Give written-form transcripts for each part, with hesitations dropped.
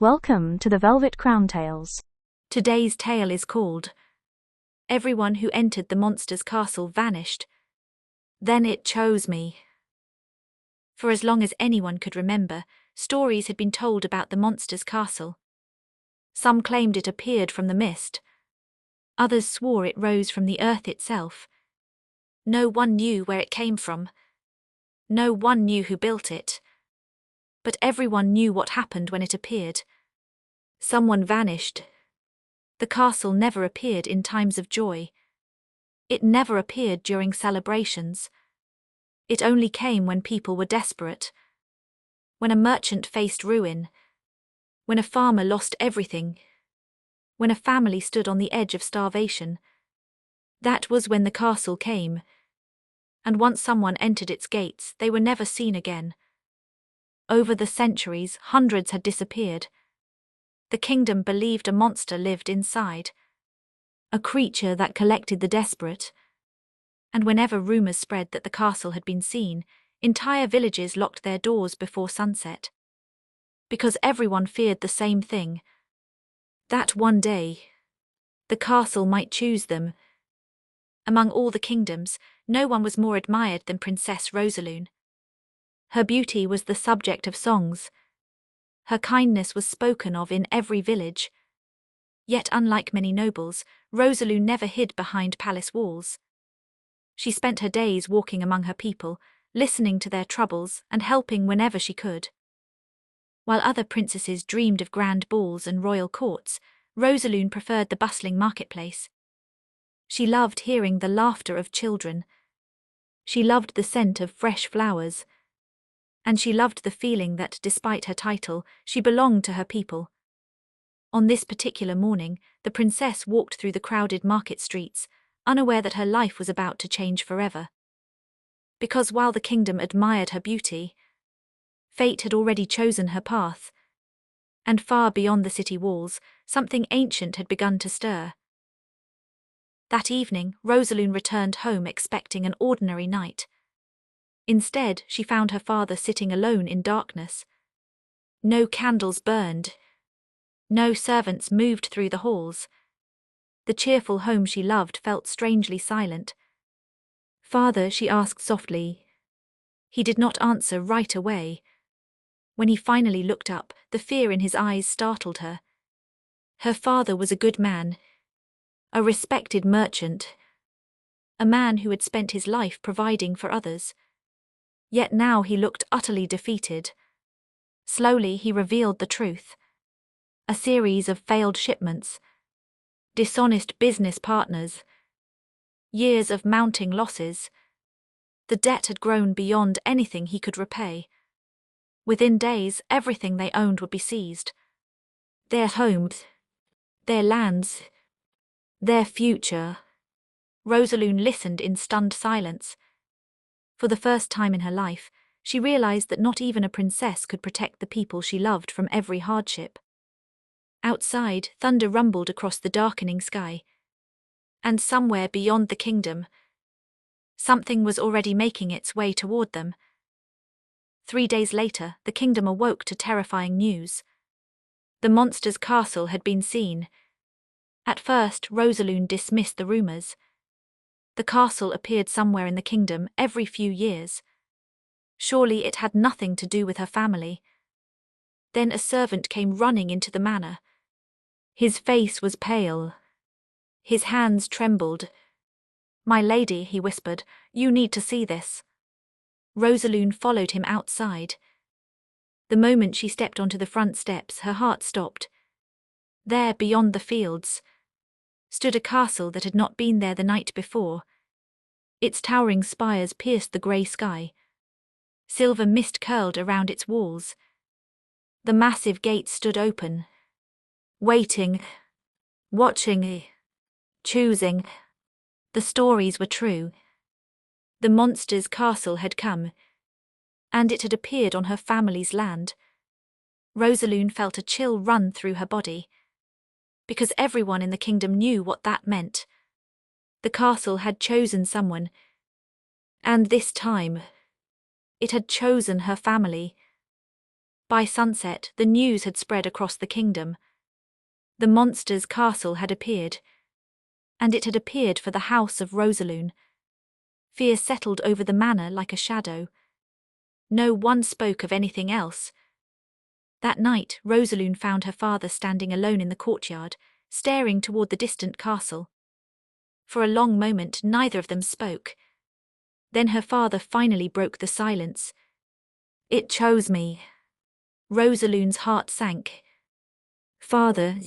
Welcome to the Velvet Crown Tales. Today's tale is called Everyone Who Entered the Monster's Castle Vanished. Then it chose me. For as long as anyone could remember, stories had been told about the monster's castle. Some claimed it appeared from the mist. Others swore it rose from the earth itself. No one knew where it came from. No one knew who built it. But everyone knew what happened when it appeared. Someone vanished. The castle never appeared in times of joy. It never appeared during celebrations. It only came when people were desperate. When a merchant faced ruin. When a farmer lost everything. When a family stood on the edge of starvation. That was when the castle came. And once someone entered its gates, they were never seen again. Over the centuries, hundreds had disappeared. The kingdom believed a monster lived inside. A creature that collected the desperate. And whenever rumors spread that the castle had been seen, entire villages locked their doors before sunset. Because everyone feared the same thing. That one day, the castle might choose them. Among all the kingdoms, no one was more admired than Princess Rosalind. Her beauty was the subject of songs. Her kindness was spoken of in every village. Yet unlike many nobles, Rosalind never hid behind palace walls. She spent her days walking among her people, listening to their troubles and helping whenever she could. While other princesses dreamed of grand balls and royal courts, Rosalind preferred the bustling marketplace. She loved hearing the laughter of children. She loved the scent of fresh flowers. And she loved the feeling that, despite her title, she belonged to her people. On this particular morning, the princess walked through the crowded market streets, unaware that her life was about to change forever. Because while the kingdom admired her beauty, fate had already chosen her path. And far beyond the city walls, something ancient had begun to stir. That evening, Rosalind returned home expecting an ordinary night. Instead, she found her father sitting alone in darkness. No candles burned. No servants moved through the halls. The cheerful home she loved felt strangely silent. "Father," she asked softly. He did not answer right away. When he finally looked up, the fear in his eyes startled her. Her father was a good man. A respected merchant. A man who had spent his life providing for others. Yet now he looked utterly defeated. Slowly he revealed the truth. A series of failed shipments. Dishonest business partners. Years of mounting losses. The debt had grown beyond anything he could repay. Within days, everything they owned would be seized. Their homes. Their lands. Their future. Rosalind listened in stunned silence. For the first time in her life, she realized that not even a princess could protect the people she loved from every hardship. Outside, thunder rumbled across the darkening sky. And somewhere beyond the kingdom, something was already making its way toward them. 3 days later, the kingdom awoke to terrifying news. The monster's castle had been seen. At first, Rosalind dismissed the rumors. The castle appeared somewhere in the kingdom every few years. Surely it had nothing to do with her family. Then a servant came running into the manor. His face was pale. His hands trembled. "My lady," he whispered, "you need to see this." Rosalind followed him outside. The moment she stepped onto the front steps, her heart stopped. There, beyond the fields, stood a castle that had not been there the night before. Its towering spires pierced the grey sky. Silver mist curled around its walls. The massive gates stood open. Waiting. Watching. Choosing. The stories were true. The monster's castle had come. And it had appeared on her family's land. Rosalind felt a chill run through her body. Because everyone in the kingdom knew what that meant. The castle had chosen someone. And this time, it had chosen her family. By sunset, the news had spread across the kingdom. The monster's castle had appeared, and it had appeared for the house of Rosalind. Fear settled over the manor like a shadow. No one spoke of anything else. That night, Rosalind found her father standing alone in the courtyard, staring toward the distant castle. For a long moment, neither of them spoke. Then her father finally broke the silence. "It chose me." Rosalind's heart sank. "Father,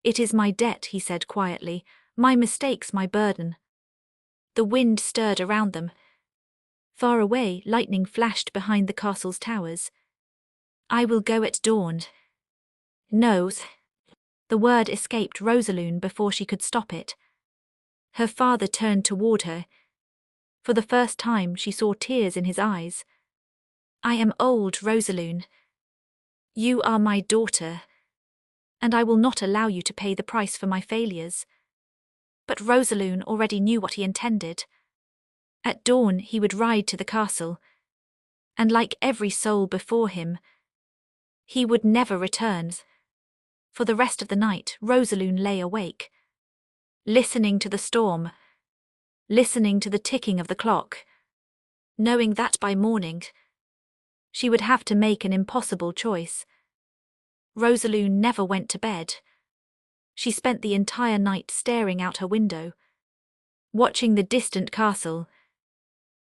it is my debt," he said quietly, "my mistakes, my burden." The wind stirred around them. Far away, lightning flashed behind the castle's towers. "I will go at dawn." "No." The word escaped Rosalind before she could stop it. Her father turned toward her. For the first time, she saw tears in his eyes. "I am old, Rosalind. You are my daughter, and I will not allow you to pay the price for my failures." But Rosalind already knew what he intended. At dawn, he would ride to the castle, and like every soul before him, he would never return. For the rest of the night, Rosalind lay awake, listening to the storm, listening to the ticking of the clock, knowing that by morning, she would have to make an impossible choice. Rosalind never went to bed. She spent the entire night staring out her window, watching the distant castle,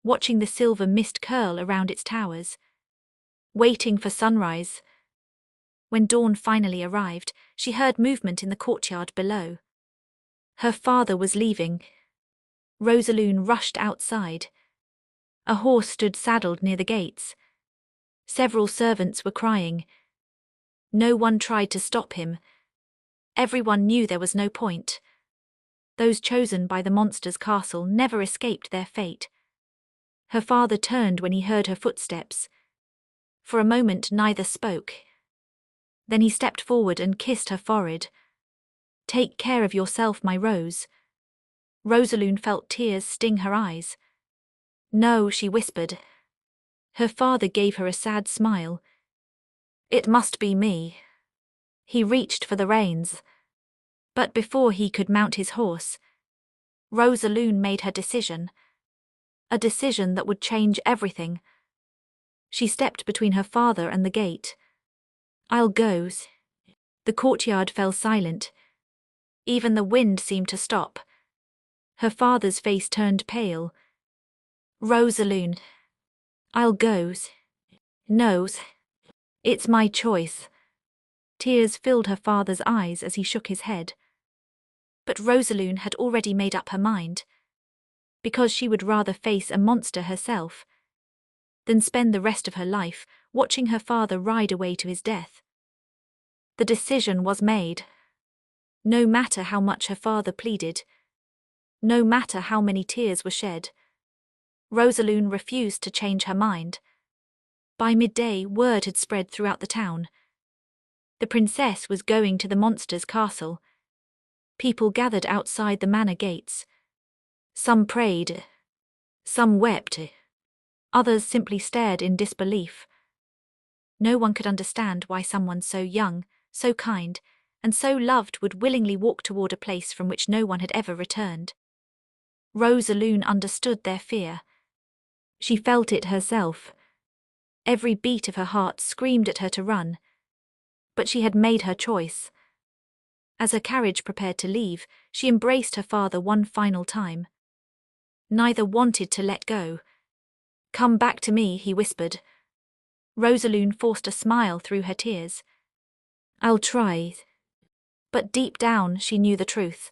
watching the silver mist curl around its towers, waiting for sunrise. When dawn finally arrived, she heard movement in the courtyard below. Her father was leaving. Rosalind rushed outside. A horse stood saddled near the gates. Several servants were crying. No one tried to stop him. Everyone knew there was no point. Those chosen by the monster's castle never escaped their fate. Her father turned when he heard her footsteps. For a moment, neither spoke. Then he stepped forward and kissed her forehead. "Take care of yourself, my Rose." Rosalind felt tears sting her eyes. "No," she whispered. Her father gave her a sad smile. "It must be me." He reached for the reins. But before he could mount his horse, Rosalind made her decision. A decision that would change everything. She stepped between her father and the gate. "I'll go." The courtyard fell silent. Even the wind seemed to stop. Her father's face turned pale. "Rosalind, I'll go." "No, it's my choice." Tears filled her father's eyes as he shook his head. But Rosalind had already made up her mind, because she would rather face a monster herself than spend the rest of her life watching her father ride away to his death. The decision was made. No matter how much her father pleaded, no matter how many tears were shed, Rosalind refused to change her mind. By midday, word had spread throughout the town. The princess was going to the monster's castle. People gathered outside the manor gates. Some prayed, some wept, others simply stared in disbelief. No one could understand why someone so young, so kind, and so loved would willingly walk toward a place from which no one had ever returned. Rosalind understood their fear. She felt it herself. Every beat of her heart screamed at her to run. But she had made her choice. As her carriage prepared to leave, she embraced her father one final time. Neither wanted to let go. "Come back to me," he whispered. Rosalind forced a smile through her tears. "I'll try." But deep down, she knew the truth.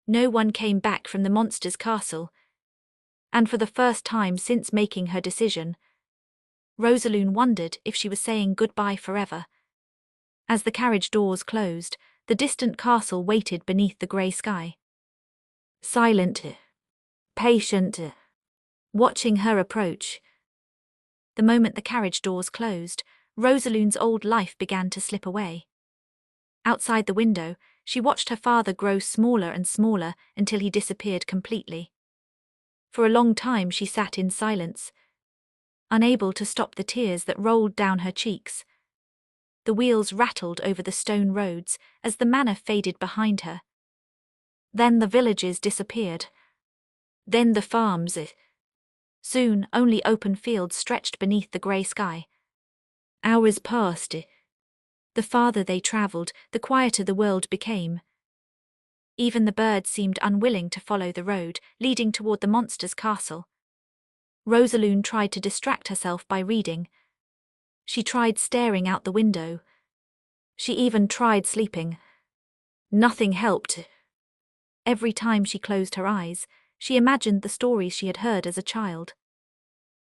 No one came back from the monster's castle. And for the first time since making her decision, Rosalind wondered if she was saying goodbye forever. As the carriage doors closed, the distant castle waited beneath the grey sky. Silent, patient, watching her approach. The moment the carriage doors closed, Rosalind's old life began to slip away. Outside the window, she watched her father grow smaller and smaller until he disappeared completely. For a long time she sat in silence, unable to stop the tears that rolled down her cheeks. The wheels rattled over the stone roads as the manor faded behind her. Then the villages disappeared. Then the farms. Soon, only open fields stretched beneath the grey sky. Hours passed. The farther they travelled, the quieter the world became. Even the birds seemed unwilling to follow the road leading toward the monster's castle. Rosalind tried to distract herself by reading. She tried staring out the window. She even tried sleeping. Nothing helped. Every time she closed her eyes, she imagined the stories she had heard as a child.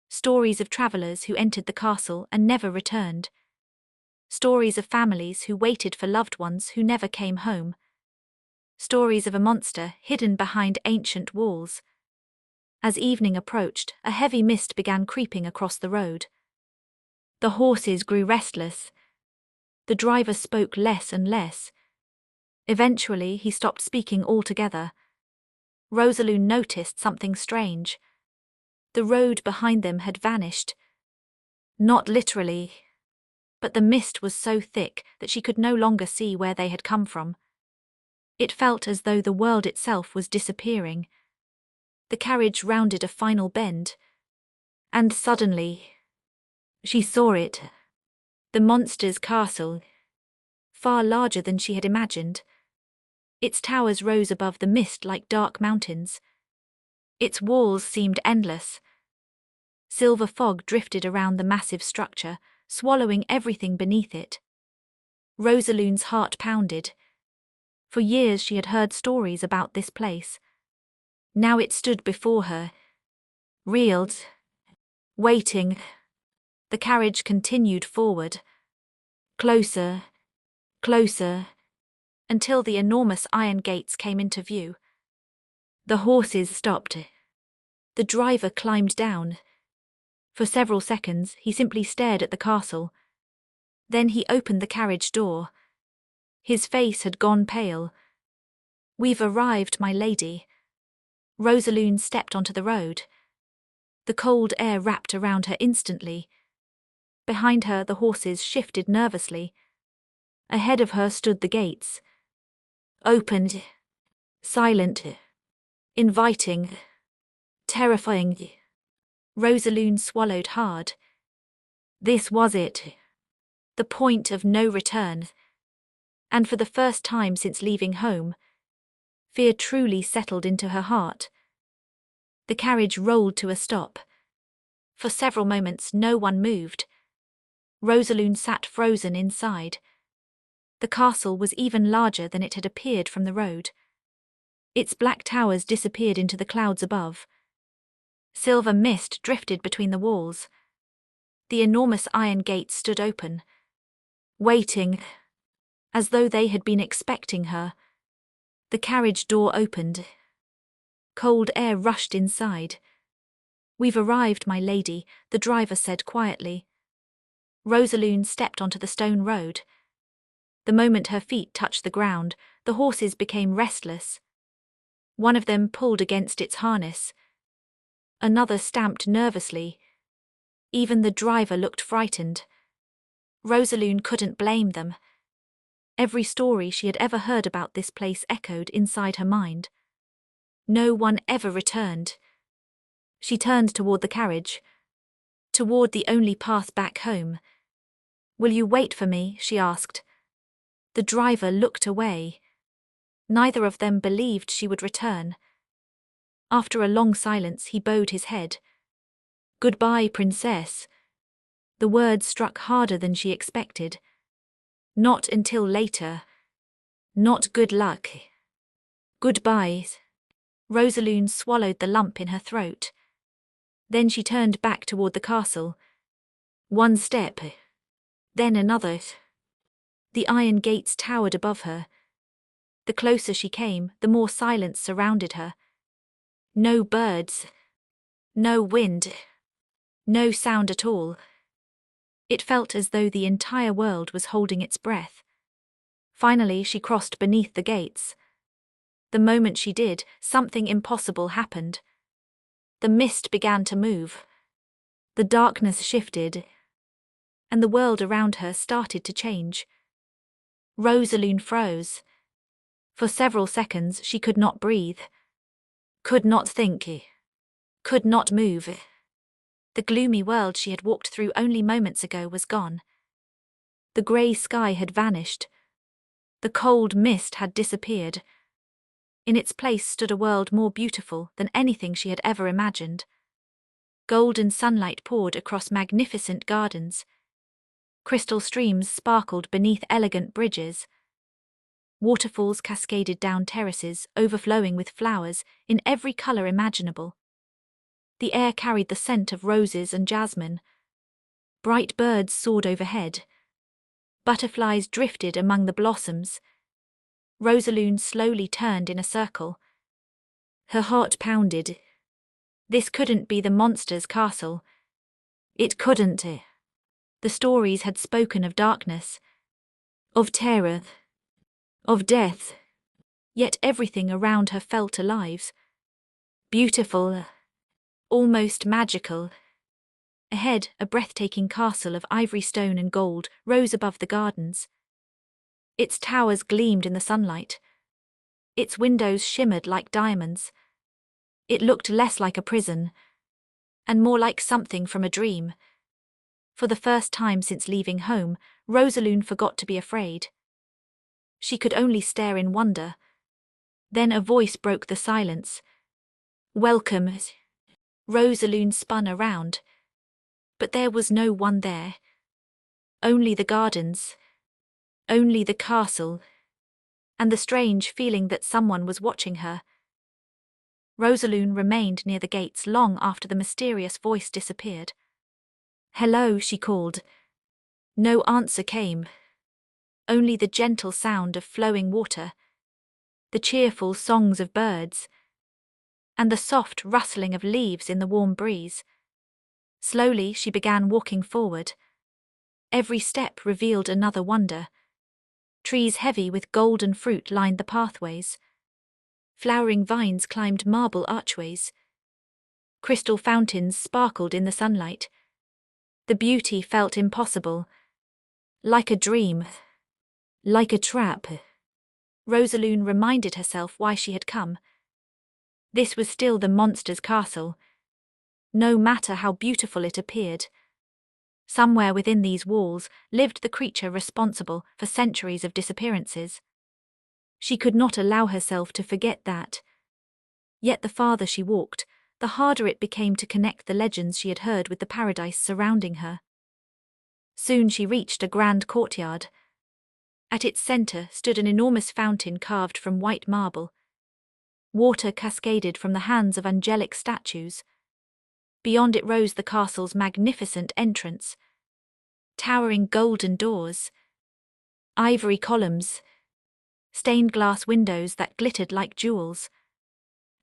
Stories of travelers who entered the castle and never returned. Stories of families who waited for loved ones who never came home. Stories of a monster hidden behind ancient walls. As evening approached, a heavy mist began creeping across the road. The horses grew restless. The driver spoke less and less. Eventually, he stopped speaking altogether. Rosalind noticed something strange. The road behind them had vanished. Not literally, but the mist was so thick that she could no longer see where they had come from. It felt as though the world itself was disappearing. The carriage rounded a final bend. And suddenly, she saw it. The monster's castle. Far larger than she had imagined. Its towers rose above the mist like dark mountains. Its walls seemed endless. Silver fog drifted around the massive structure, swallowing everything beneath it. Rosalind's heart pounded. For years she had heard stories about this place. Now it stood before her. Reeled. Waiting. The carriage continued forward. Closer. Closer. Until the enormous iron gates came into view. The horses stopped. The driver climbed down. For several seconds, he simply stared at the castle. Then he opened the carriage door. His face had gone pale. "We've arrived, my lady." Rosalind stepped onto the road. The cold air wrapped around her instantly. Behind her, the horses shifted nervously. Ahead of her stood the gates. Opened. Silent. Inviting. Terrifying. Rosalind swallowed hard. This was it. The point of no return. And for the first time since leaving home, fear truly settled into her heart. The carriage rolled to a stop. For several moments no one moved. Rosalind sat frozen inside. The castle was even larger than it had appeared from the road. Its black towers disappeared into the clouds above. Silver mist drifted between the walls. The enormous iron gates stood open, waiting, as though they had been expecting her. The carriage door opened. Cold air rushed inside. "We've arrived, my lady," the driver said quietly. Rosalind stepped onto the stone road. The moment her feet touched the ground, the horses became restless. One of them pulled against its harness. Another stamped nervously. Even the driver looked frightened. Rosalind couldn't blame them. Every story she had ever heard about this place echoed inside her mind. No one ever returned. She turned toward the carriage. Toward the only path back home. "Will you wait for me?" she asked. The driver looked away. Neither of them believed she would return. After a long silence, he bowed his head. "Goodbye, princess." The words struck harder than she expected. Not until later. Not good luck. Goodbye. Rosalind swallowed the lump in her throat. Then she turned back toward the castle. One step. Then another. The iron gates towered above her. The closer she came, the more silence surrounded her. No birds. No wind. No sound at all. It felt as though the entire world was holding its breath. Finally, she crossed beneath the gates. The moment she did, something impossible happened. The mist began to move. The darkness shifted, and the world around her started to change. Rosalind froze. For several seconds she could not breathe, could not think, could not move. The gloomy world she had walked through only moments ago was gone. The grey sky had vanished. The cold mist had disappeared. In its place stood a world more beautiful than anything she had ever imagined. Golden sunlight poured across magnificent gardens. Crystal streams sparkled beneath elegant bridges. Waterfalls cascaded down terraces, overflowing with flowers in every colour imaginable. The air carried the scent of roses and jasmine. Bright birds soared overhead. Butterflies drifted among the blossoms. Rosalind slowly turned in a circle. Her heart pounded. This couldn't be the monster's castle. It couldn't. The stories had spoken of darkness, of terror, of death. Yet everything around her felt alive. Beautiful, almost magical. Ahead, a breathtaking castle of ivory stone and gold rose above the gardens. Its towers gleamed in the sunlight. Its windows shimmered like diamonds. It looked less like a prison, and more like something from a dream. For the first time since leaving home, Rosalind forgot to be afraid. She could only stare in wonder. Then a voice broke the silence. "Welcome." Rosalind spun around. But there was no one there. Only the gardens. Only the castle. And the strange feeling that someone was watching her. Rosalind remained near the gates long after the mysterious voice disappeared. "Hello," she called. No answer came. Only the gentle sound of flowing water, the cheerful songs of birds, and the soft rustling of leaves in the warm breeze. Slowly she began walking forward. Every step revealed another wonder. Trees heavy with golden fruit lined the pathways. Flowering vines climbed marble archways. Crystal fountains sparkled in the sunlight. The beauty felt impossible. Like a dream. Like a trap. Rosalind reminded herself why she had come. This was still the monster's castle. No matter how beautiful it appeared. Somewhere within these walls lived the creature responsible for centuries of disappearances. She could not allow herself to forget that. Yet the farther she walked, the harder it became to connect the legends she had heard with the paradise surrounding her. Soon she reached a grand courtyard. At its center stood an enormous fountain carved from white marble. Water cascaded from the hands of angelic statues. Beyond it rose the castle's magnificent entrance. Towering golden doors, ivory columns, stained glass windows that glittered like jewels.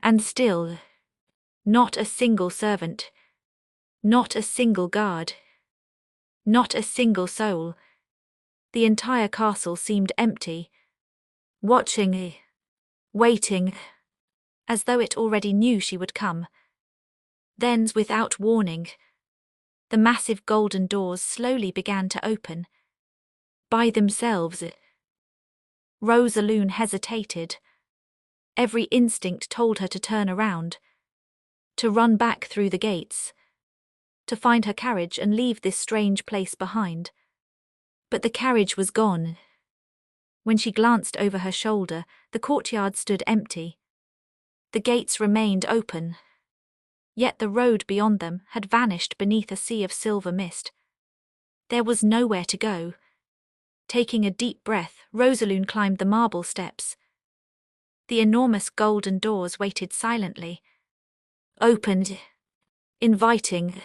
And still, not a single servant, not a single guard, not a single soul. The entire castle seemed empty, watching, waiting, as though it already knew she would come. Then, without warning, the massive golden doors slowly began to open. By themselves. Rosalind hesitated. Every instinct told her to turn around, to run back through the gates, to find her carriage and leave this strange place behind. But the carriage was gone. When she glanced over her shoulder, the courtyard stood empty. The gates remained open. Yet the road beyond them had vanished beneath a sea of silver mist. There was nowhere to go. Taking a deep breath, Rosalind climbed the marble steps. The enormous golden doors waited silently. Opened. Inviting.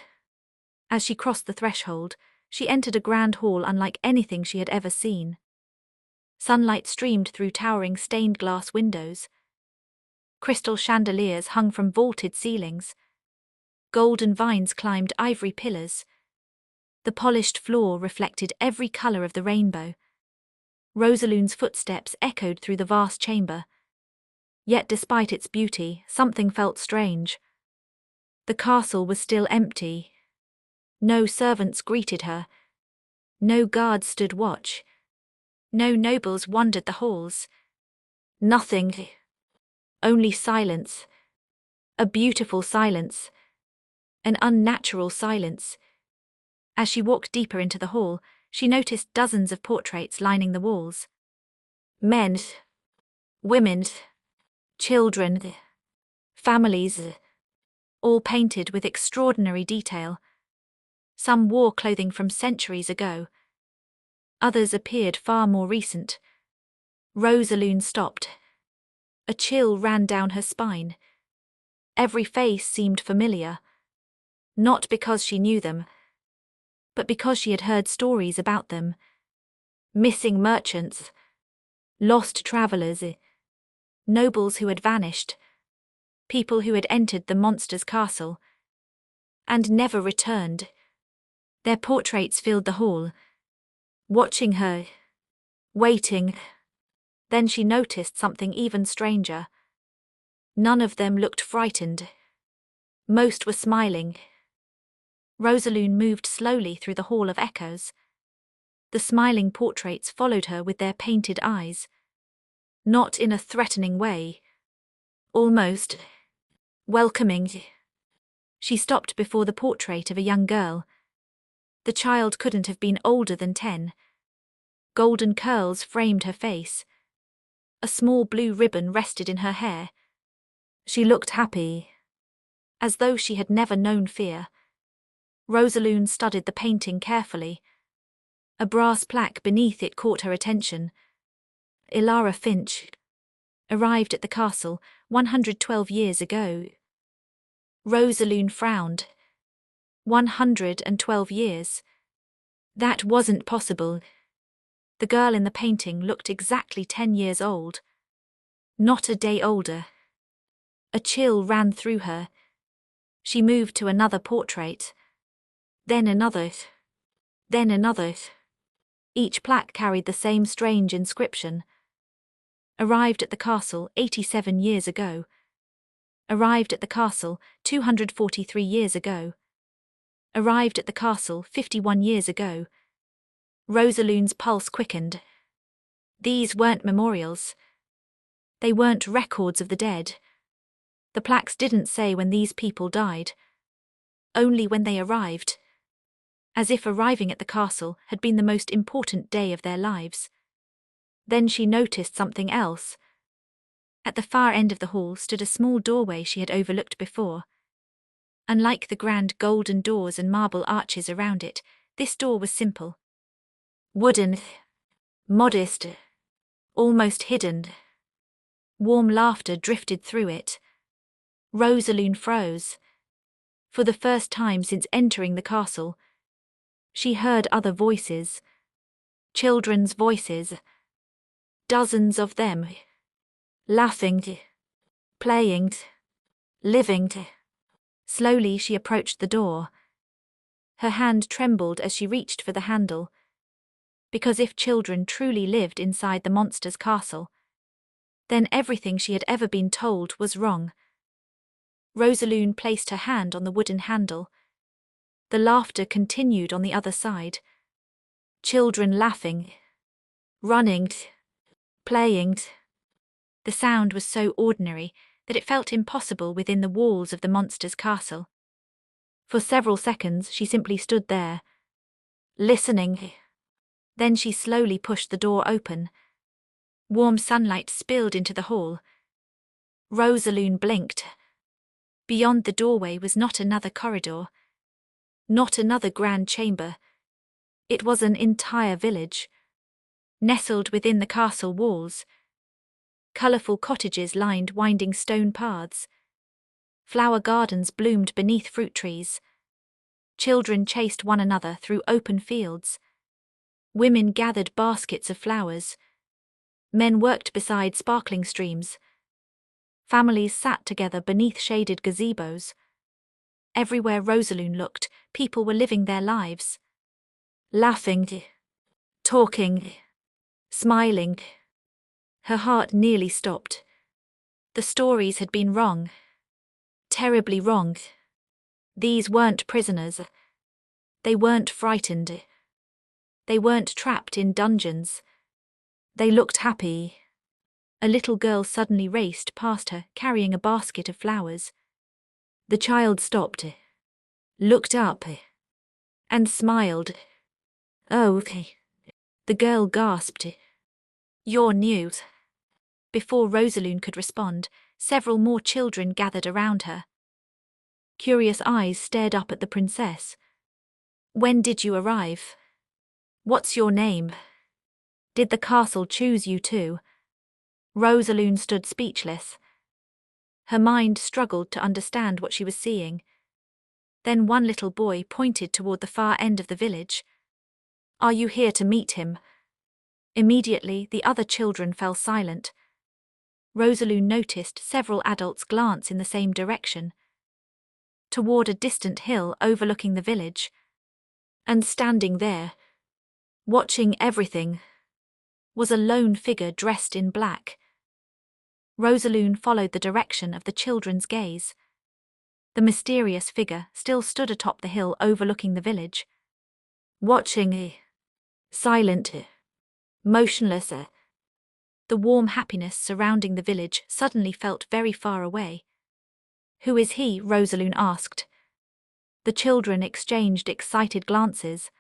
As she crossed the threshold, she entered a grand hall unlike anything she had ever seen. Sunlight streamed through towering stained glass windows. Crystal chandeliers hung from vaulted ceilings. Golden vines climbed ivory pillars. The polished floor reflected every colour of the rainbow. Rosalind's footsteps echoed through the vast chamber. Yet despite its beauty, something felt strange. The castle was still empty. No servants greeted her. No guards stood watch. No nobles wandered the halls. Nothing. Only silence. A beautiful silence. An unnatural silence. As she walked deeper into the hall, she noticed dozens of portraits lining the walls. Men, women, children, families, all painted with extraordinary detail. Some wore clothing from centuries ago. Others appeared far more recent. Rosalind stopped. A chill ran down her spine. Every face seemed familiar, not because she knew them, but because she had heard stories about them. Missing merchants, lost travelers, nobles who had vanished, people who had entered the monster's castle and never returned. Their portraits filled the hall, watching her, waiting. Then she noticed something even stranger. None of them looked frightened. Most were smiling. Rosalind moved slowly through the hall of echoes. The smiling portraits followed her with their painted eyes. Not in a threatening way. Almost welcoming. She stopped before the portrait of a young girl. The child couldn't have been older than 10. Golden curls framed her face. A small blue ribbon rested in her hair. She looked happy, as though she had never known fear. Rosalind studied the painting carefully. A brass plaque beneath it caught her attention. Ilara Finch arrived at the castle 112 years ago. Rosalind frowned. 112 years. That wasn't possible. The girl in the painting looked exactly 10 years old. Not a day older. A chill ran through her. She moved to another portrait. Then another. Then another. Each plaque carried the same strange inscription. Arrived at the castle 87 years ago. Arrived at the castle 243 years ago. Arrived at the castle 51 years ago. Rosalind's pulse quickened. These weren't memorials. They weren't records of the dead. The plaques didn't say when these people died. Only when they arrived. As if arriving at the castle had been the most important day of their lives. Then she noticed something else. At the far end of the hall stood a small doorway she had overlooked before. Unlike the grand golden doors and marble arches around it, this door was simple. Wooden. Modest. Almost hidden. Warm laughter drifted through it. Rosalind froze. For the first time since entering the castle, she heard other voices. Children's voices. Dozens of them. Laughing. Playing. Living. Slowly she approached the door. Her hand trembled as she reached for the handle. Because if children truly lived inside the monster's castle, then everything she had ever been told was wrong. Rosalind placed her hand on the wooden handle. The laughter continued on the other side. Children laughing, running, playing. The sound was so ordinary that it felt impossible within the walls of the monster's castle. For several seconds she simply stood there, listening. Then she slowly pushed the door open. Warm sunlight spilled into the hall. Rosalind blinked. Beyond the doorway was not another corridor. Not another grand chamber. It was an entire village. Nestled within the castle walls. Colourful cottages lined winding stone paths. Flower gardens bloomed beneath fruit trees. Children chased one another through open fields. Women gathered baskets of flowers. Men worked beside sparkling streams. Families sat together beneath shaded gazebos. Everywhere Rosalind looked, people were living their lives. Laughing, talking, smiling. Her heart nearly stopped. The stories had been wrong. Terribly wrong. These weren't prisoners. They weren't frightened. They weren't trapped in dungeons. They looked happy. A little girl suddenly raced past her, carrying a basket of flowers. The child stopped, looked up, and smiled. "Oh, okay." The girl gasped. "You're new." Before Rosalind could respond, several more children gathered around her. Curious eyes stared up at the princess. "When did you arrive? What's your name? Did the castle choose you too?" Rosalind stood speechless. Her mind struggled to understand what she was seeing. Then one little boy pointed toward the far end of the village. "Are you here to meet him?" Immediately, the other children fell silent. Rosalind noticed several adults glance in the same direction, toward a distant hill overlooking the village. And standing there, watching everything, was a lone figure dressed in black. Rosalind followed the direction of the children's gaze. The mysterious figure still stood atop the hill overlooking the village, watching, silent, motionless. The warm happiness surrounding the village suddenly felt very far away. "Who is he?" Rosalind asked. The children exchanged excited glances.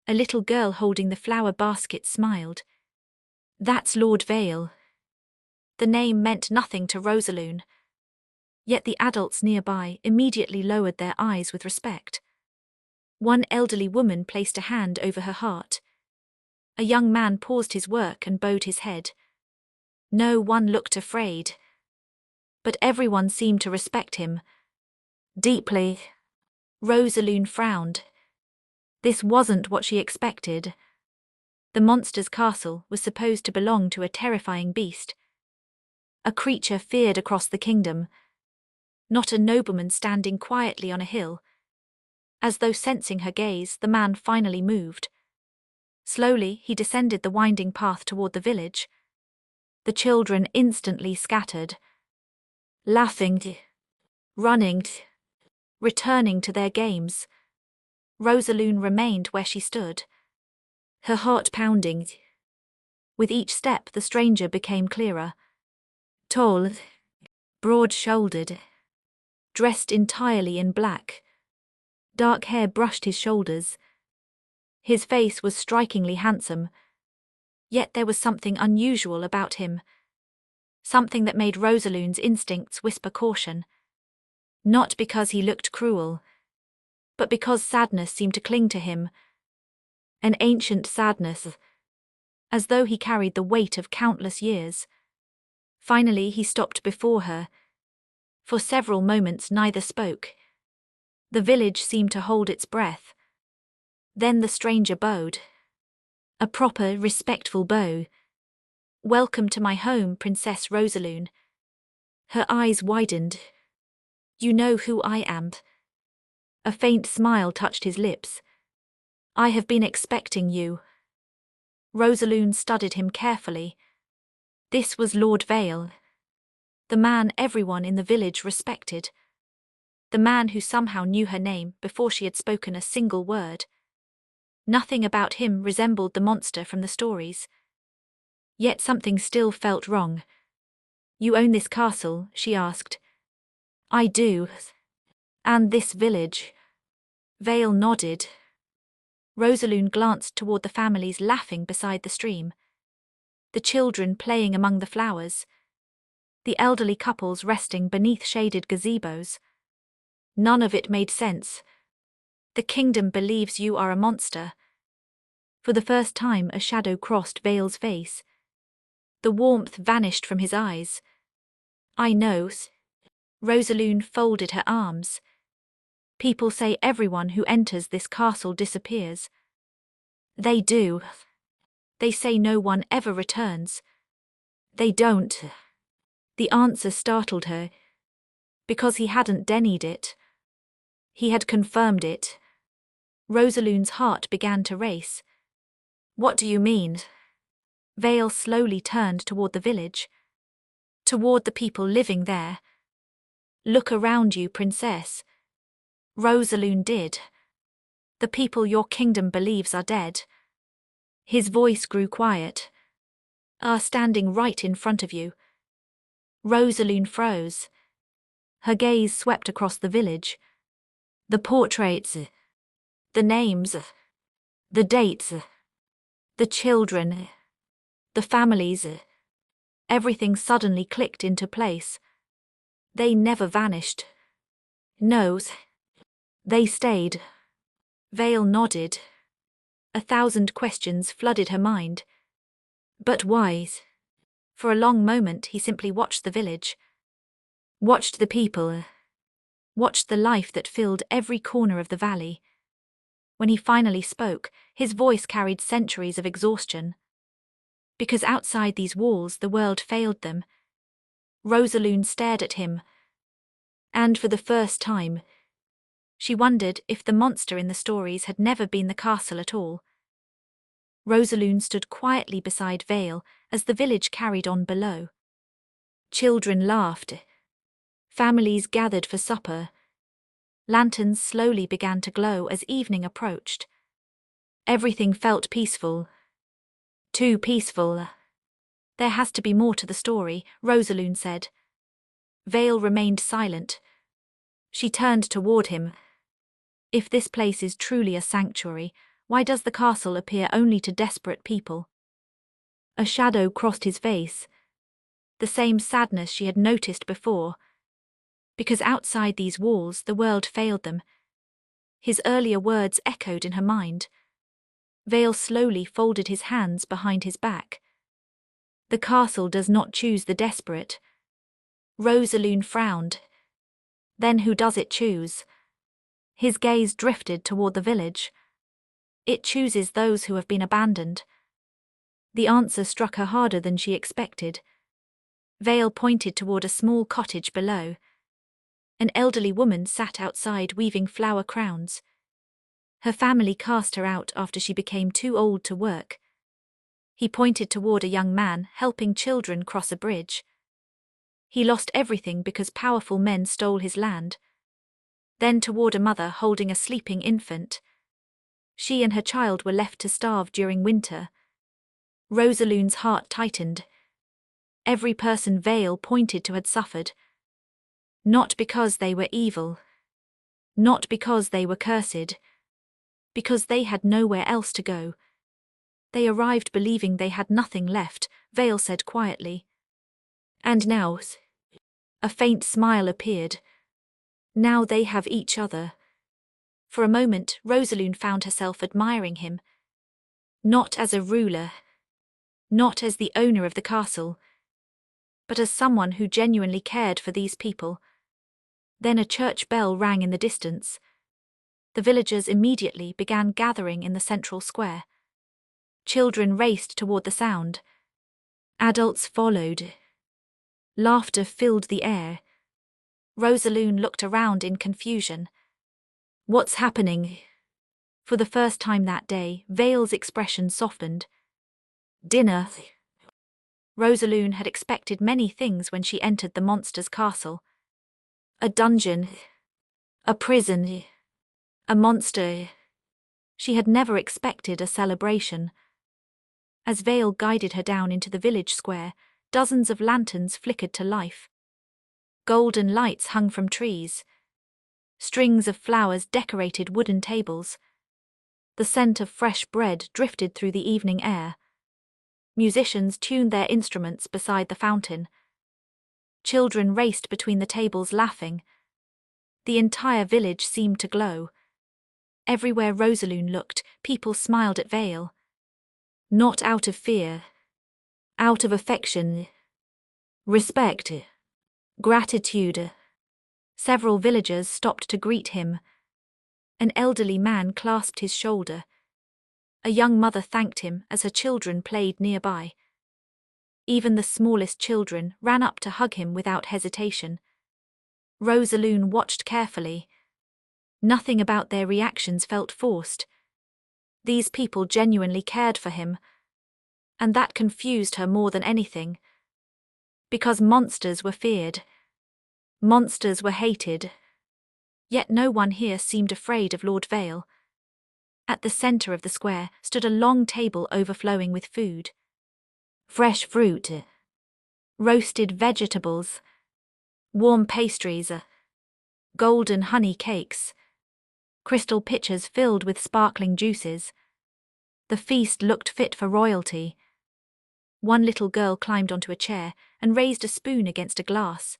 A little girl holding the flower basket smiled. "That's Lord Vale." The name meant nothing to Rosalind. Yet the adults nearby immediately lowered their eyes with respect. One elderly woman placed a hand over her heart. A young man paused his work and bowed his head. No one looked afraid. But everyone seemed to respect him deeply. Rosalind frowned. This wasn't what she expected. The monster's castle was supposed to belong to a terrifying beast, a creature feared across the kingdom, not a nobleman standing quietly on a hill. As though sensing her gaze, the man finally moved. Slowly, he descended the winding path toward the village. The children instantly scattered, laughing, running, returning to their games. Rosalind remained where she stood, her heart pounding. With each step, the stranger became clearer. Tall, broad-shouldered, dressed entirely in black. Dark hair brushed his shoulders. His face was strikingly handsome, yet there was something unusual about him, something that made Rosalind's instincts whisper caution. Not because he looked cruel, but because sadness seemed to cling to him, an ancient sadness, as though he carried the weight of countless years. Finally, he stopped before her. For several moments neither spoke. The village seemed to hold its breath. Then the stranger bowed. A proper, respectful bow. "Welcome to my home, Princess Rosalind." Her eyes widened. "You know who I am." A faint smile touched his lips. "I have been expecting you." Rosalind studied him carefully. This was Lord Vale, the man everyone in the village respected, the man who somehow knew her name before she had spoken a single word. Nothing about him resembled the monster from the stories. Yet something still felt wrong. "You own this castle?" she asked. "I do. And this village?" Vale nodded. Rosalind glanced toward the families laughing beside the stream, the children playing among the flowers, the elderly couples resting beneath shaded gazebos. None of it made sense. "The kingdom believes you are a monster." For the first time, a shadow crossed Vale's face. The warmth vanished from his eyes. "I know." Rosalind folded her arms. "People say everyone who enters this castle disappears." "They do. They say no one ever returns." "They don't." The answer startled her, because he hadn't denied it. He had confirmed it. Rosalind's heart began to race. "What do you mean?" Vale slowly turned toward the village, toward the people living there. "Look around you, Princess." Rosalind did. The people your kingdom believes are dead. His voice grew quiet. Are standing right in front of you. Rosalind froze. Her gaze swept across the village. The portraits, the names, the dates, the children, the families. Everything suddenly clicked into place. They never vanished. No, they stayed. Vale nodded. 1,000 questions flooded her mind. But why? For a long moment he simply watched the village. Watched the people. Watched the life that filled every corner of the valley. When he finally spoke, his voice carried centuries of exhaustion. Because outside these walls the world failed them. Rosalind stared at him. And for the first time, she wondered if the monster in the stories had never been the castle at all. Rosalind stood quietly beside Vale as the village carried on below. Children laughed. Families gathered for supper. Lanterns slowly began to glow as evening approached. Everything felt peaceful. Too peaceful. There has to be more to the story, Rosalind said. Vale remained silent. She turned toward him. If this place is truly a sanctuary, why does the castle appear only to desperate people? A shadow crossed his face. The same sadness she had noticed before. Because outside these walls the world failed them. His earlier words echoed in her mind. Vale slowly folded his hands behind his back. The castle does not choose the desperate. Rosalind frowned. Then who does it choose? His gaze drifted toward the village. It chooses those who have been abandoned. The answer struck her harder than she expected. Vale pointed toward a small cottage below. An elderly woman sat outside weaving flower crowns. Her family cast her out after she became too old to work. He pointed toward a young man helping children cross a bridge. He lost everything because powerful men stole his land. Then toward a mother holding a sleeping infant. She and her child were left to starve during winter. Rosalind's heart tightened. Every person Vale pointed to had suffered. Not because they were evil. Not because they were cursed. Because they had nowhere else to go. They arrived believing they had nothing left, Vale said quietly. And now, a faint smile appeared. Now they have each other. For a moment, Rosalind found herself admiring him. Not as a ruler. Not as the owner of the castle. But as someone who genuinely cared for these people. Then a church bell rang in the distance. The villagers immediately began gathering in the central square. Children raced toward the sound. Adults followed. Laughter filled the air. Rosalind looked around in confusion. What's happening? For the first time that day, Vale's expression softened. Dinner. Rosalind had expected many things when she entered the monster's castle. A dungeon. A prison. A monster. She had never expected a celebration. As Vale guided her down into the village square, dozens of lanterns flickered to life. Golden lights hung from trees. Strings of flowers decorated wooden tables. The scent of fresh bread drifted through the evening air. Musicians tuned their instruments beside the fountain. Children raced between the tables laughing. The entire village seemed to glow. Everywhere Rosalind looked, people smiled at Vale. Not out of fear. Out of affection. Respect. Gratitude. Several villagers stopped to greet him. An elderly man clasped his shoulder. A young mother thanked him as her children played nearby. Even the smallest children ran up to hug him without hesitation. Rosalind watched carefully. Nothing about their reactions felt forced. These people genuinely cared for him. And that confused her more than anything. Because monsters were feared. Monsters were hated. Yet no one here seemed afraid of Lord Vale. At the center of the square stood a long table overflowing with food. Fresh fruit, roasted vegetables, warm pastries, golden honey cakes, crystal pitchers filled with sparkling juices. The feast looked fit for royalty. One little girl climbed onto a chair and raised a spoon against a glass.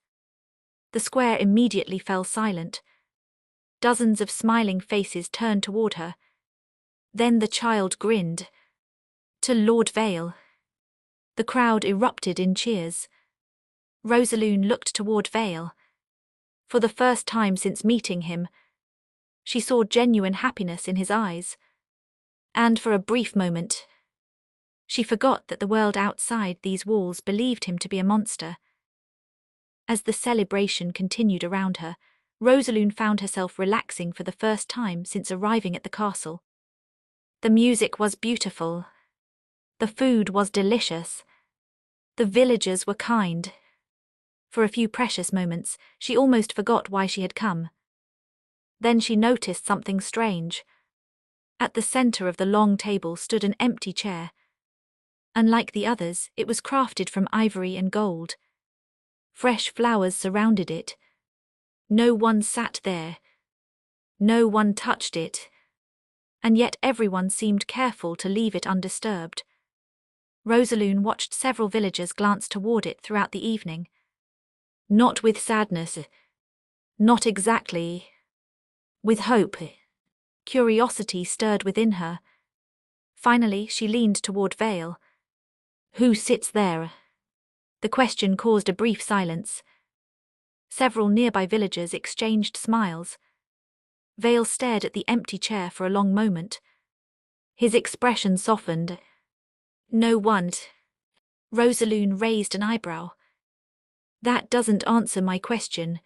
The square immediately fell silent. Dozens of smiling faces turned toward her. Then the child grinned. To Lord Vale. The crowd erupted in cheers. Rosalind looked toward Vale. For the first time since meeting him, she saw genuine happiness in his eyes. And for a brief moment, she forgot that the world outside these walls believed him to be a monster. As the celebration continued around her, Rosalind found herself relaxing for the first time since arriving at the castle. The music was beautiful. The food was delicious. The villagers were kind. For a few precious moments, she almost forgot why she had come. Then she noticed something strange. At the center of the long table stood an empty chair. Unlike the others, it was crafted from ivory and gold. Fresh flowers surrounded it. No one sat there. No one touched it. And yet everyone seemed careful to leave it undisturbed. Rosalind watched several villagers glance toward it throughout the evening. Not with sadness. Not exactly. With hope. Curiosity stirred within her. Finally, she leaned toward Vale. Who sits there? The question caused a brief silence. Several nearby villagers exchanged smiles. Vale stared at the empty chair for a long moment. His expression softened. No one. Rosalind raised an eyebrow. That doesn't answer my question.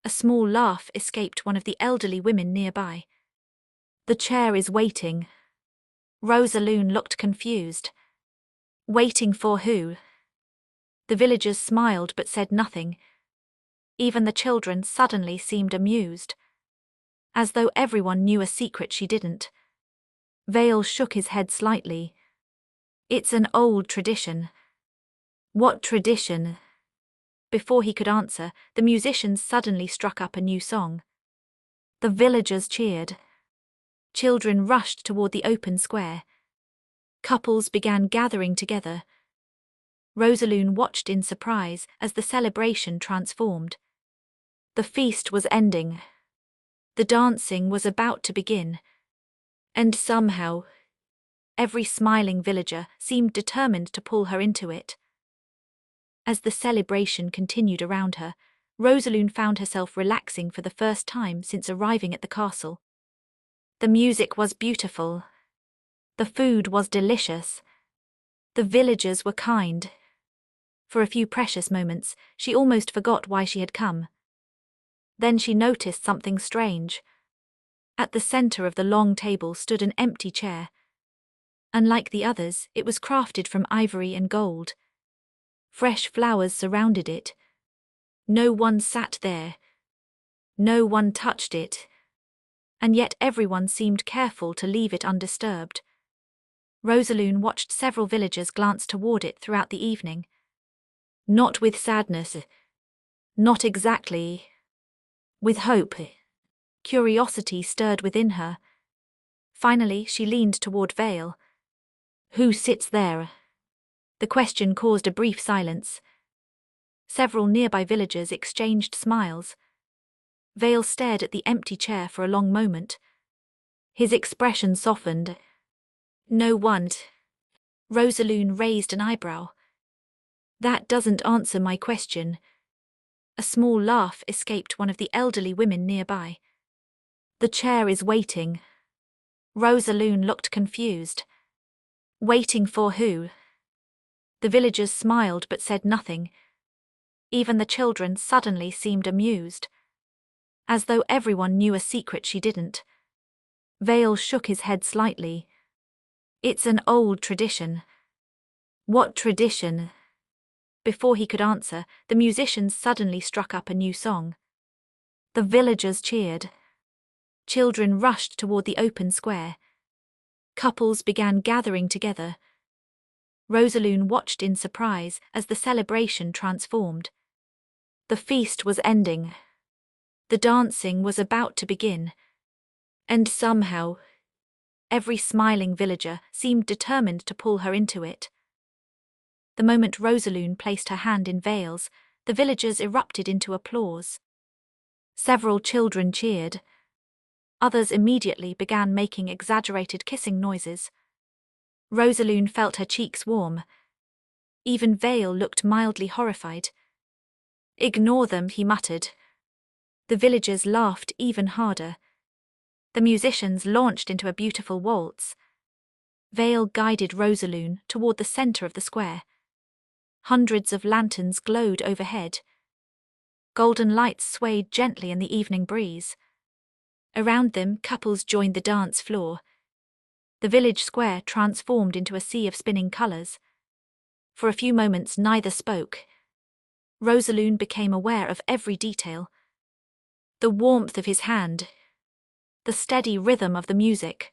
A small laugh escaped one of the elderly women nearby. The chair is waiting. Rosalind looked confused. Waiting for who? The villagers smiled but said nothing. Even the children suddenly seemed amused. As though everyone knew a secret she didn't. Vale shook his head slightly. It's an old tradition. What tradition? Before he could answer, the musicians suddenly struck up a new song. The villagers cheered. Children rushed toward the open square. Couples began gathering together. Rosalind watched in surprise as the celebration transformed. The feast was ending. The dancing was about to begin. And somehow, every smiling villager seemed determined to pull her into it. As the celebration continued around her, Rosalind found herself relaxing for the first time since arriving at the castle. The music was beautiful. The food was delicious. The villagers were kind. For a few precious moments, she almost forgot why she had come. Then she noticed something strange. At the center of the long table stood an empty chair. Unlike the others, it was crafted from ivory and gold. Fresh flowers surrounded it. No one sat there. No one touched it. And yet everyone seemed careful to leave it undisturbed. Rosalind watched several villagers glance toward it throughout the evening. Not with sadness. Not exactly. With hope. Curiosity stirred within her. Finally, she leaned toward Vale. Who sits there? The question caused a brief silence. Several nearby villagers exchanged smiles. Vale stared at the empty chair for a long moment. His expression softened. No one. Rosalind raised an eyebrow. That doesn't answer my question. A small laugh escaped one of the elderly women nearby. The chair is waiting. Rosalind looked confused. Waiting for who? The villagers smiled but said nothing. Even the children suddenly seemed amused. As though everyone knew a secret she didn't. Vale shook his head slightly. It's an old tradition. What tradition? Before he could answer, the musicians suddenly struck up a new song. The villagers cheered. Children rushed toward the open square. Couples began gathering together. Rosalind watched in surprise as the celebration transformed. The feast was ending. The dancing was about to begin. And somehow, every smiling villager seemed determined to pull her into it. The moment Rosalind placed her hand in Vale's, the villagers erupted into applause. Several children cheered. Others immediately began making exaggerated kissing noises. Rosalind felt her cheeks warm. Even Vale looked mildly horrified. "Ignore them," he muttered. The villagers laughed even harder. The musicians launched into a beautiful waltz. Vale guided Rosalind toward the center of the square. Hundreds of lanterns glowed overhead. Golden lights swayed gently in the evening breeze. Around them, couples joined the dance floor. The village square transformed into a sea of spinning colors. For a few moments, neither spoke. Rosalind became aware of every detail. The warmth of his hand, the steady rhythm of the music,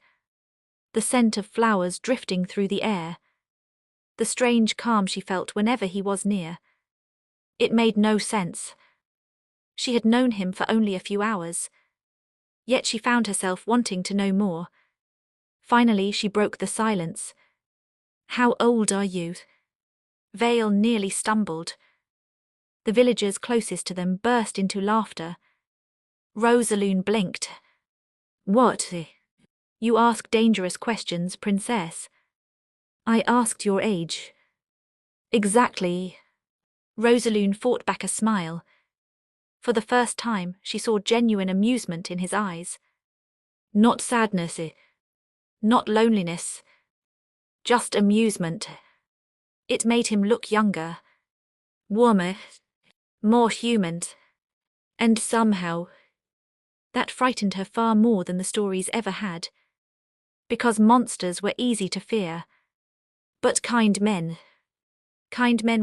the scent of flowers drifting through the air, the strange calm she felt whenever he was near. It made no sense. She had known him for only a few hours. Yet she found herself wanting to know more. Finally, she broke the silence. "How old are you?" Vale nearly stumbled. The villagers closest to them burst into laughter. Rosalind blinked. "What? You ask dangerous questions, princess." "I asked your age." "Exactly." Rosalind fought back a smile. For the first time, she saw genuine amusement in his eyes. Not sadness, not loneliness, just amusement. It made him look younger, warmer, more human. And somehow, that frightened her far more than the stories ever had. Because monsters were easy to fear. But kind men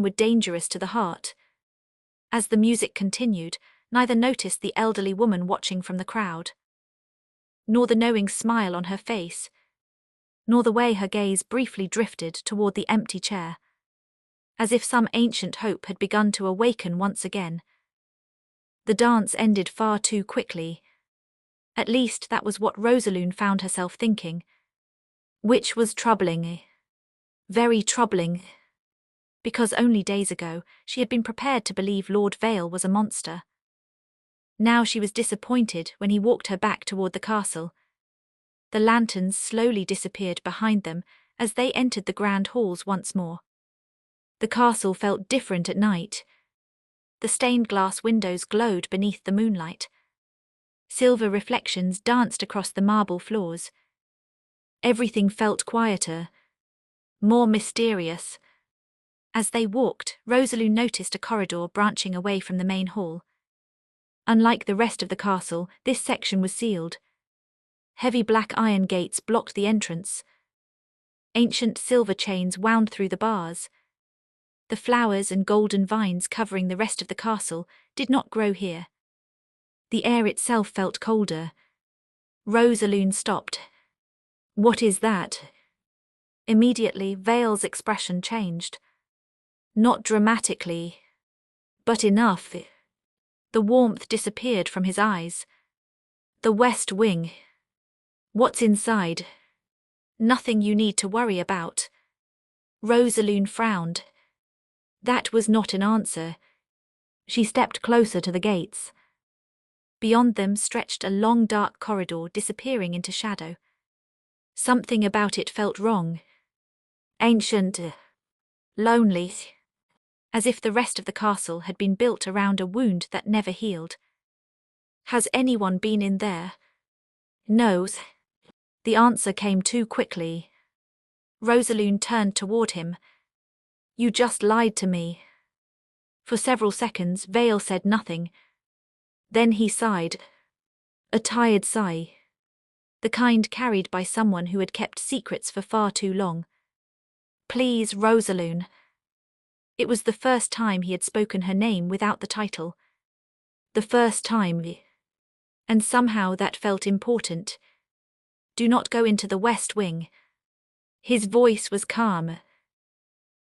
were dangerous to the heart. As the music continued, neither noticed the elderly woman watching from the crowd, nor the knowing smile on her face, nor the way her gaze briefly drifted toward the empty chair, as if some ancient hope had begun to awaken once again. The dance ended far too quickly. At least that was what Rosalind found herself thinking. Which was troubling. Very troubling. Because only days ago, she had been prepared to believe Lord Vale was a monster. Now she was disappointed when he walked her back toward the castle. The lanterns slowly disappeared behind them as they entered the grand halls once more. The castle felt different at night. The stained glass windows glowed beneath the moonlight. Silver reflections danced across the marble floors. Everything felt quieter, more mysterious. As they walked, Rosalind noticed a corridor branching away from the main hall. Unlike the rest of the castle, this section was sealed. Heavy black iron gates blocked the entrance. Ancient silver chains wound through the bars. The flowers and golden vines covering the rest of the castle did not grow here. The air itself felt colder. Rosalind stopped. "What is that?" Immediately, Vale's expression changed. Not dramatically, but enough. The warmth disappeared from his eyes. "The West Wing." "What's inside?" "Nothing you need to worry about." Rosalind frowned. That was not an answer. She stepped closer to the gates. Beyond them stretched a long dark corridor disappearing into shadow. Something about it felt wrong. Ancient, lonely, as if the rest of the castle had been built around a wound that never healed. "Has anyone been in there?" "No." The answer came too quickly. Rosalind turned toward him. "You just lied to me." For several seconds, Vale said nothing. Then he sighed. A tired sigh. The kind carried by someone who had kept secrets for far too long. "Please, Rosalind." It was the first time he had spoken her name without the title. The first time. And somehow that felt important. "Do not go into the West Wing." His voice was calm,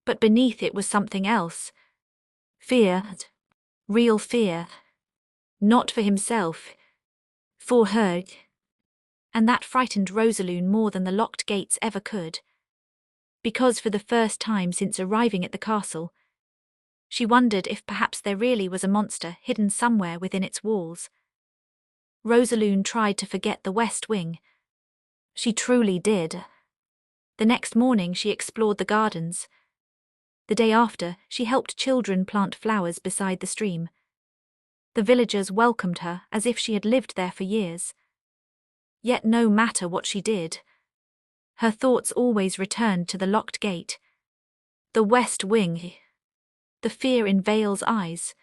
but beneath it was something else. Fear. Real fear. Not for himself. For her. And that frightened Rosalind more than the locked gates ever could. Because for the first time since arriving at the castle, she wondered if perhaps there really was a monster hidden somewhere within its walls. Rosalind tried to forget the West Wing. She truly did. The next morning she explored the gardens. The day after, she helped children plant flowers beside the stream. The villagers welcomed her as if she had lived there for years. Yet no matter what she did, her thoughts always returned to the locked gate, the West Wing, the fear in Vale's eyes,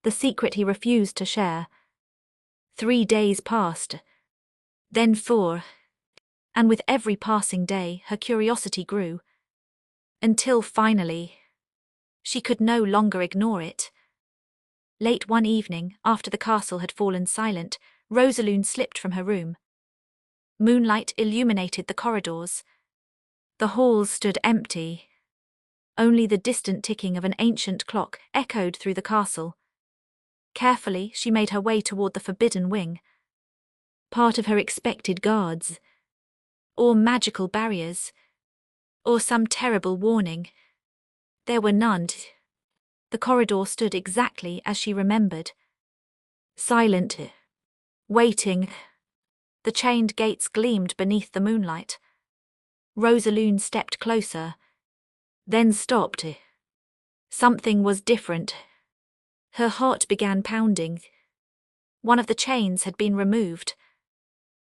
the secret he refused to share. 3 days passed, then 4, and with every passing day her curiosity grew, until finally, she could no longer ignore it. Late one evening, after the castle had fallen silent, Rosalind slipped from her room. Moonlight illuminated the corridors. The halls stood empty. Only the distant ticking of an ancient clock echoed through the castle. Carefully, she made her way toward the forbidden wing. Part of her expected guards, or magical barriers, or some terrible warning. There were none. The corridor stood exactly as she remembered. Silent, waiting. The chained gates gleamed beneath the moonlight. Rosalind stepped closer, then stopped. Something was different. Her heart began pounding. One of the chains had been removed.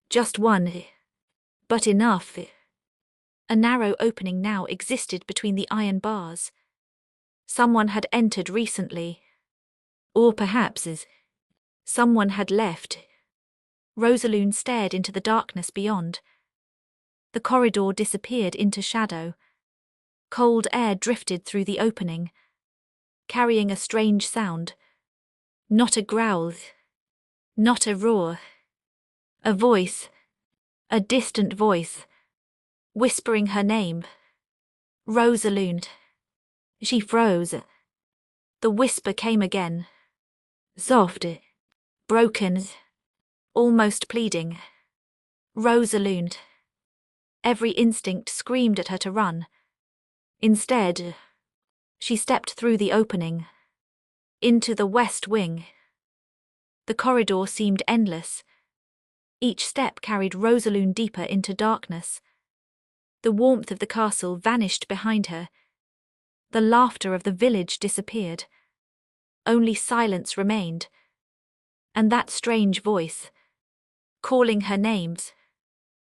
Just one, but enough. A narrow opening now existed between the iron bars. Someone had entered recently. Or perhaps someone had left. Rosalind stared into the darkness beyond. The corridor disappeared into shadow. Cold air drifted through the opening, carrying a strange sound. Not a growl, not a roar. A voice, a distant voice, whispering her name. Rosalind. She froze. The whisper came again. Soft, broken, almost pleading. Rosalind. Every instinct screamed at her to run. Instead, she stepped through the opening, into the West Wing. The corridor seemed endless. Each step carried Rosalind deeper into darkness. The warmth of the castle vanished behind her. The laughter of the village disappeared. Only silence remained. And that strange voice, calling her names.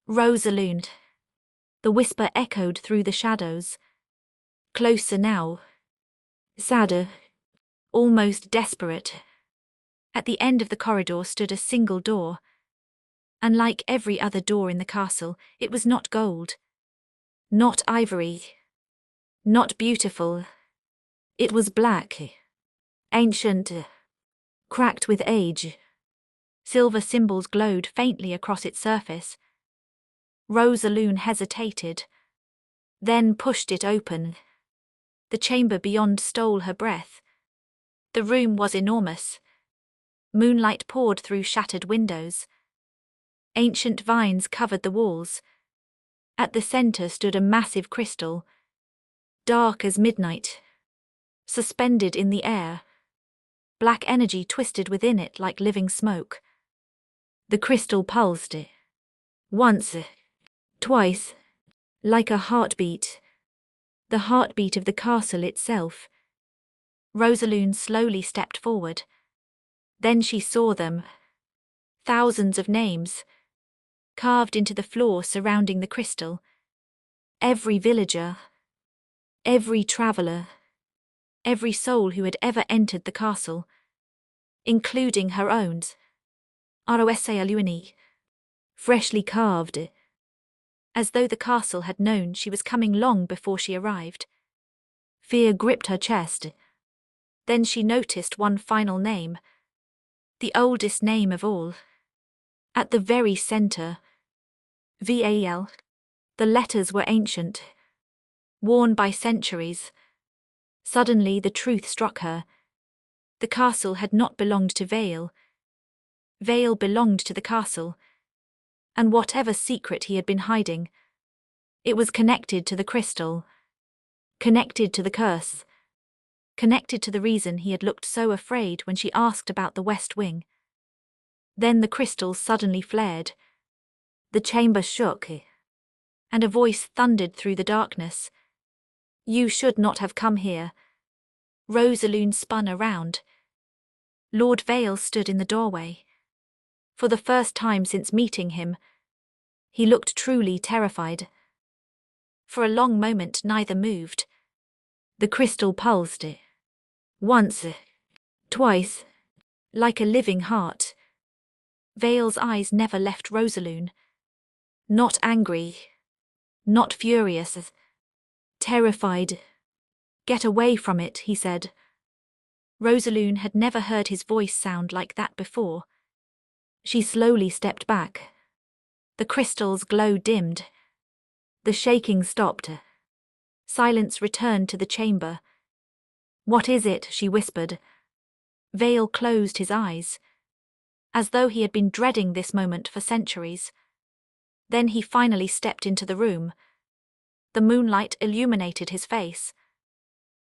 Rosalind. The whisper echoed through the shadows. Closer now. Sadder. Almost desperate. At the end of the corridor stood a single door. Unlike every other door in the castle, it was not gold. Not ivory. Not beautiful. It was black. Ancient. Cracked with age. Silver symbols glowed faintly across its surface. Rosalind hesitated, then pushed it open. The chamber beyond stole her breath. The room was enormous. Moonlight poured through shattered windows. Ancient vines covered the walls. At the center stood a massive crystal, dark as midnight, suspended in the air. Black energy twisted within it like living smoke. The crystal pulsed. Once, twice, like a heartbeat. The heartbeat of the castle itself. Rosalind slowly stepped forward. Then she saw them. Thousands of names, carved into the floor surrounding the crystal. Every villager, every traveller, every soul who had ever entered the castle, including her own. Rosaluni, freshly carved, as though the castle had known she was coming long before she arrived. Fear gripped her chest. Then she noticed one final name, the oldest name of all. At the very center, Val, The letters were ancient, worn by centuries. Suddenly the truth struck her. The castle had not belonged to Vale. Vale belonged to the castle. And whatever secret he had been hiding, it was connected to the crystal, connected to the curse, connected to the reason he had looked so afraid when she asked about the West Wing. Then the crystal suddenly flared. The chamber shook, and a voice thundered through the darkness. "You should not have come here." Rosalind spun around. Lord Vale stood in the doorway. For the first time since meeting him, he looked truly terrified. For a long moment neither moved. The crystal pulsed. Once, twice, like a living heart. Vale's eyes never left Rosalind. Not angry, not furious, terrified. "Get away from it," he said. Rosalind had never heard his voice sound like that before. She slowly stepped back. The crystal's glow dimmed. The shaking stopped. Silence returned to the chamber. "What is it?" she whispered. Vale closed his eyes, as though he had been dreading this moment for centuries. Then he finally stepped into the room. The moonlight illuminated his face.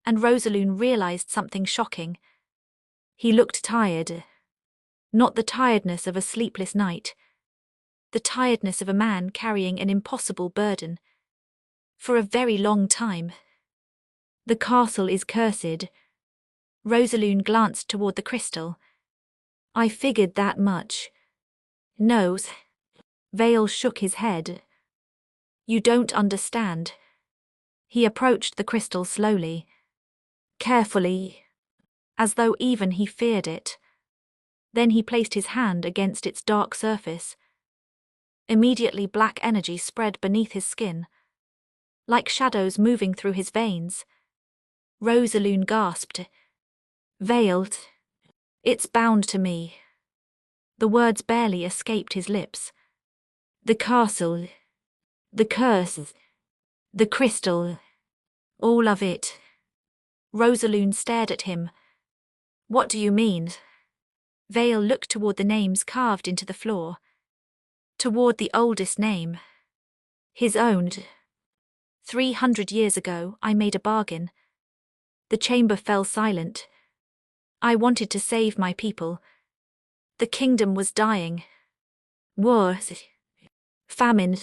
And Rosalind realized something shocking. He looked tired. Not the tiredness of a sleepless night. The tiredness of a man carrying an impossible burden. For a very long time. "The castle is cursed." Rosalind glanced toward the crystal. "I figured that much." "No." Vale shook his head. "You don't understand." He approached the crystal slowly, carefully, as though even he feared it. Then he placed his hand against its dark surface. Immediately black energy spread beneath his skin, like shadows moving through his veins. Rosalind gasped. "Veiled. It's bound to me." The words barely escaped his lips. "The castle, the curse, the crystal, all of it." Rosalind stared at him. "What do you mean?" Vale looked toward the names carved into the floor. Toward the oldest name. His own. 300 years ago, I made a bargain. The chamber fell silent. I wanted to save my people. The kingdom was dying. Wars. Famine.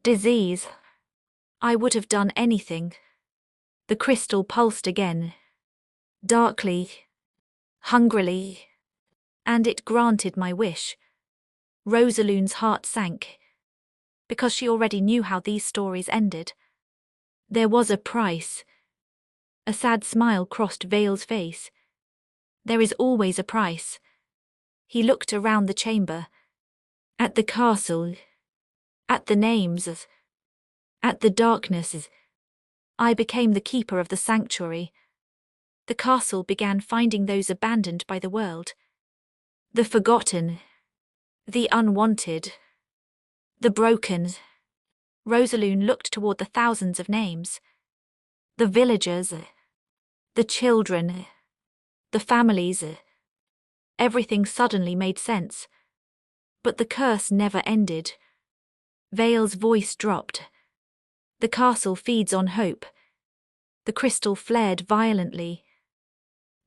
Disease. I would have done anything. The crystal pulsed again. Darkly. Hungrily. And it granted my wish. Rosalind's heart sank. Because she already knew how these stories ended. There was a price. A sad smile crossed Vale's face. There is always a price. He looked around the chamber. At the castle. At the names. At the darkness. I became the keeper of the sanctuary. The castle began finding those abandoned by the world. The forgotten. The unwanted. The broken. Rosalind looked toward the thousands of names. The villagers. The children. The families. Everything suddenly made sense. But the curse never ended. Vale's voice dropped. The castle feeds on hope. The crystal flared violently.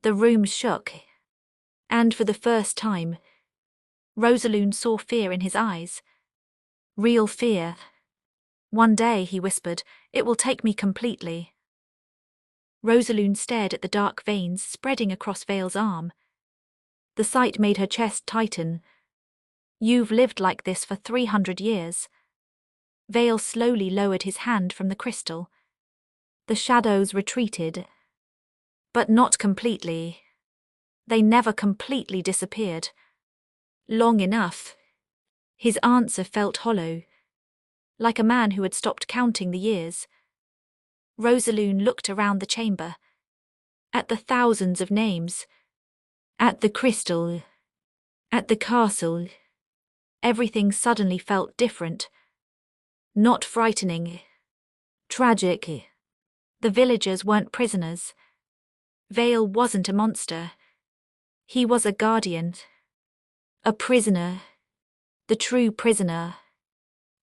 The room shook. And for the first time, Rosalind saw fear in his eyes. Real fear. "One day," he whispered, "it will take me completely." Rosalind stared at the dark veins spreading across Vale's arm. The sight made her chest tighten. "You've lived like this for 300 years. Vale slowly lowered his hand from the crystal. The shadows retreated. But not completely. They never completely disappeared. Long enough. His answer felt hollow. Like a man who had stopped counting the years. Rosalind looked around the chamber. At the thousands of names. At the crystal. At the castle. Everything suddenly felt different. Not frightening. Tragic. The villagers weren't prisoners. Vale wasn't a monster. He was a guardian. A prisoner. The true prisoner.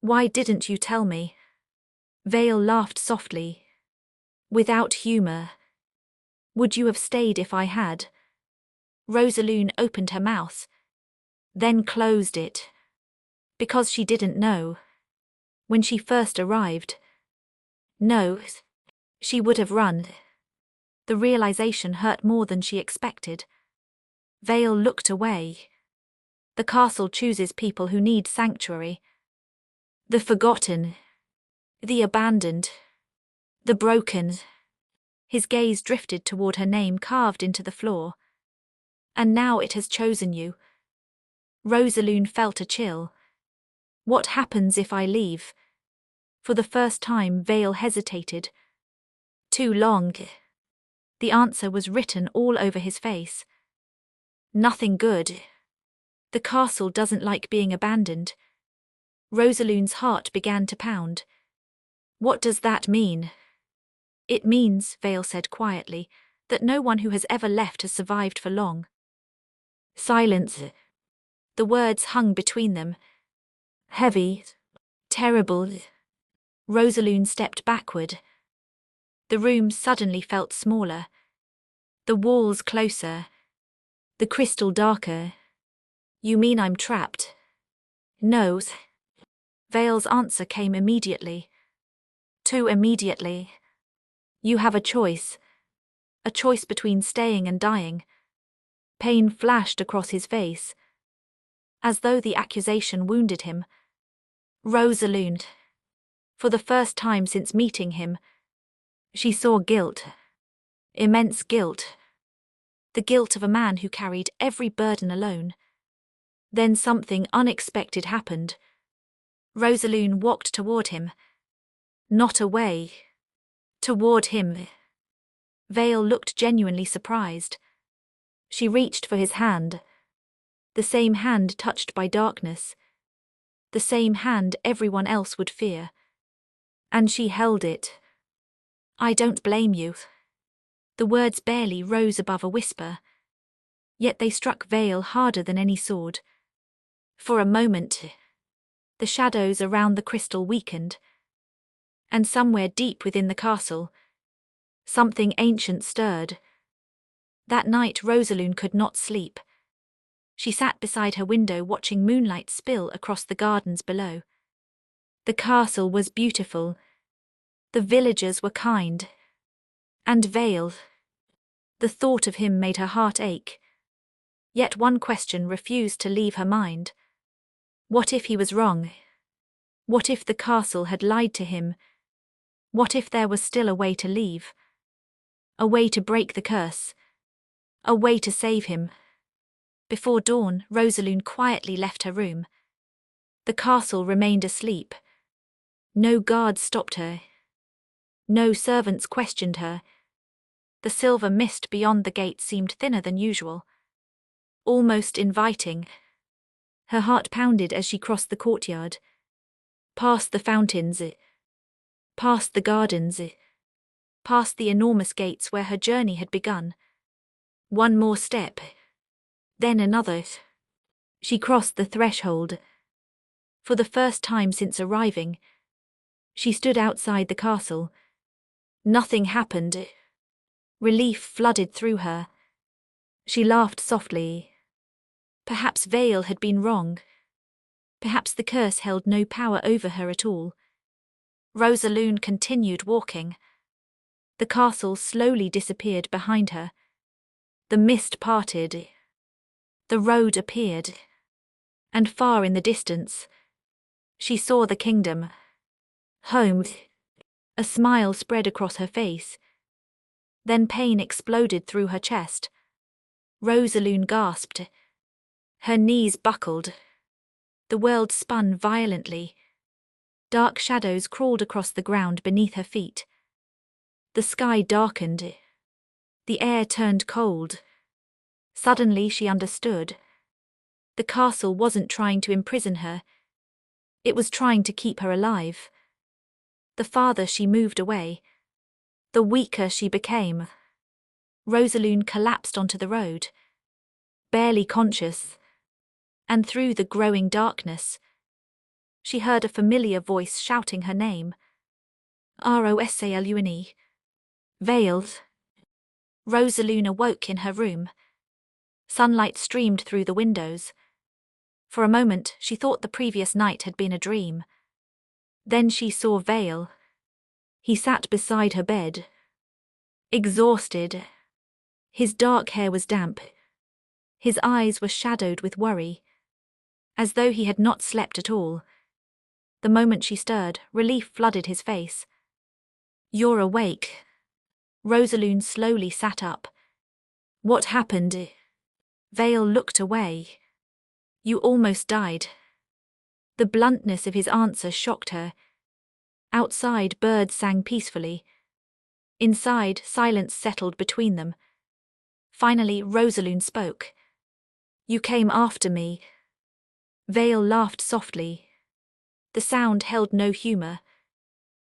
Why didn't you tell me? Vale laughed softly. Without humour. Would you have stayed if I had? Rosalind opened her mouth, then closed it. Because she didn't know. When she first arrived. No, she would have run. The realization hurt more than she expected. Vale looked away. The castle chooses people who need sanctuary. The forgotten. The abandoned. The broken. His gaze drifted toward her name carved into the floor. And now it has chosen you. Rosalind felt a chill. What happens if I leave? For the first time, Vale hesitated. Too long. The answer was written all over his face. Nothing good. The castle doesn't like being abandoned. Rosalind's heart began to pound. What does that mean? It means, Vale said quietly, that no one who has ever left has survived for long. Silence. The words hung between them. Heavy. Terrible. Rosalind stepped backward. The room suddenly felt smaller. The walls closer. The crystal darker. You mean I'm trapped? No. Vale's answer came immediately. Too immediately. You have a choice. A choice between staying and dying. Pain flashed across his face. As though the accusation wounded him. Rosalind. For the first time since meeting him, she saw guilt. Immense guilt. The guilt of a man who carried every burden alone. Then something unexpected happened. Rosalind walked toward him. Not away. Toward him. Vale looked genuinely surprised. She reached for his hand. The same hand touched by darkness. The same hand everyone else would fear. And she held it. I don't blame you. The words barely rose above a whisper. Yet they struck Vale harder than any sword. For a moment, the shadows around the crystal weakened. And somewhere deep within the castle, something ancient stirred. That night Rosalind could not sleep. She sat beside her window watching moonlight spill across the gardens below. The castle was beautiful. The villagers were kind. And Vale. The thought of him made her heart ache. Yet one question refused to leave her mind. What if he was wrong? What if the castle had lied to him? What if there was still a way to leave? A way to break the curse? A way to save him? Before dawn, Rosalind quietly left her room. The castle remained asleep. No guards stopped her. No servants questioned her. The silver mist beyond the gate seemed thinner than usual. Almost inviting. Her heart pounded as she crossed the courtyard. Past the fountains. Past the gardens. Past the enormous gates where her journey had begun. One more step. Then another. She crossed the threshold. For the first time since arriving, she stood outside the castle. Nothing happened. Relief flooded through her. She laughed softly. Perhaps Vale had been wrong. Perhaps the curse held no power over her at all. Rosalind continued walking. The castle slowly disappeared behind her. The mist parted. The road appeared. And far in the distance, she saw the kingdom. Home. A smile spread across her face. Then pain exploded through her chest. Rosalind gasped. Her knees buckled. The world spun violently. Dark shadows crawled across the ground beneath her feet. The sky darkened. The air turned cold. Suddenly she understood. The castle wasn't trying to imprison her. It was trying to keep her alive. The farther she moved away, the weaker she became. Rosalind collapsed onto the road, barely conscious, and through the growing darkness, she heard a familiar voice shouting her name. Rosalune. Veiled. Rosalind awoke in her room. Sunlight streamed through the windows. For a moment, she thought the previous night had been a dream. Then she saw Vale. He sat beside her bed, exhausted. His dark hair was damp. His eyes were shadowed with worry, as though he had not slept at all. The moment she stirred, relief flooded his face. "You're awake." Rosalind slowly sat up. "What happened?" Vale looked away. "You almost died." The bluntness of his answer shocked her. Outside, birds sang peacefully. Inside, silence settled between them. Finally, Rosalind spoke. "You came after me." Vale laughed softly. The sound held no humor.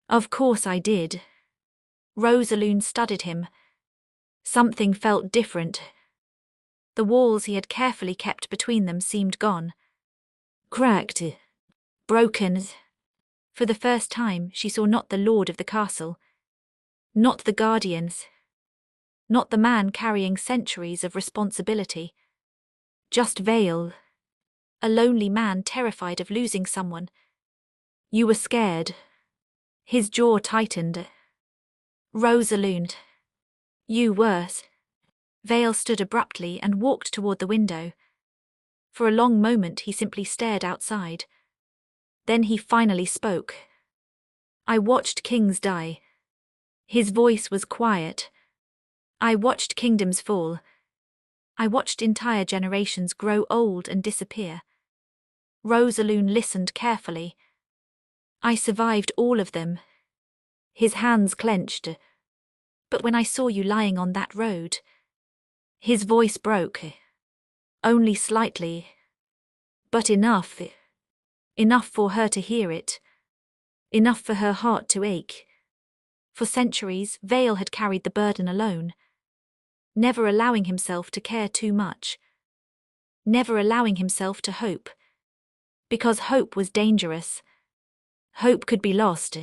"Of course I did." Rosalind studied him. Something felt different. The walls he had carefully kept between them seemed gone. Cracked. Broken. For the first time, she saw not the lord of the castle, not the guardians, not the man carrying centuries of responsibility. Just Vale, a lonely man terrified of losing someone. "You were scared." His jaw tightened. "Rosalind, you were." Vale stood abruptly and walked toward the window. For a long moment he simply stared outside. Then he finally spoke. "I watched kings die." His voice was quiet. "I watched kingdoms fall. I watched entire generations grow old and disappear." Rosalind listened carefully. "I survived all of them." His hands clenched. "But when I saw you lying on that road..." His voice broke. Only slightly. But enough. Enough for her to hear it. Enough for her heart to ache. For centuries, Vale had carried the burden alone, never allowing himself to care too much, never allowing himself to hope. Because hope was dangerous. Hope could be lost.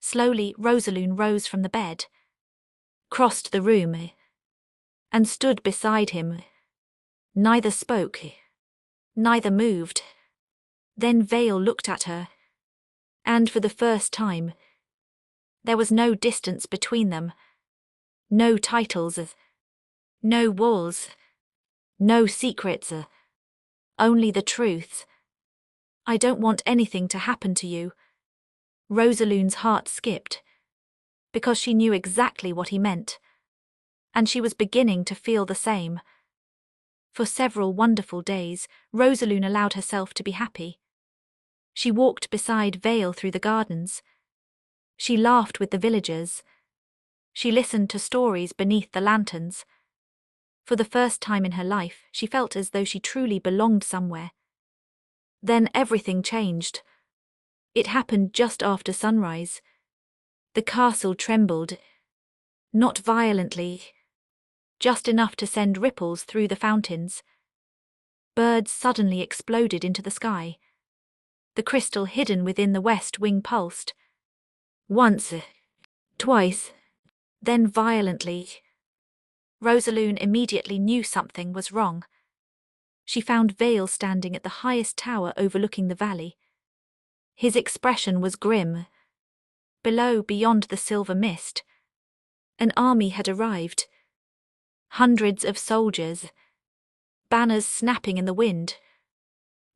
Slowly, Rosalind rose from the bed, crossed the room, and stood beside him. Neither spoke. Neither moved. Then Vale looked at her. And for the first time, there was no distance between them. No titles. No walls. No secrets. Only the truth. "I don't want anything to happen to you." Rosalind's heart skipped, because she knew exactly what he meant, and she was beginning to feel the same. For several wonderful days, Rosalind allowed herself to be happy. She walked beside Vale through the gardens. She laughed with the villagers. She listened to stories beneath the lanterns. For the first time in her life, she felt as though she truly belonged somewhere. Then everything changed. It happened just after sunrise. The castle trembled. Not violently, just enough to send ripples through the fountains. Birds suddenly exploded into the sky. The crystal hidden within the west wing pulsed. Once, twice, then violently. Rosalind immediately knew something was wrong. She found Vale standing at the highest tower overlooking the valley. His expression was grim. Below, beyond the silver mist, an army had arrived. Hundreds of soldiers, banners snapping in the wind,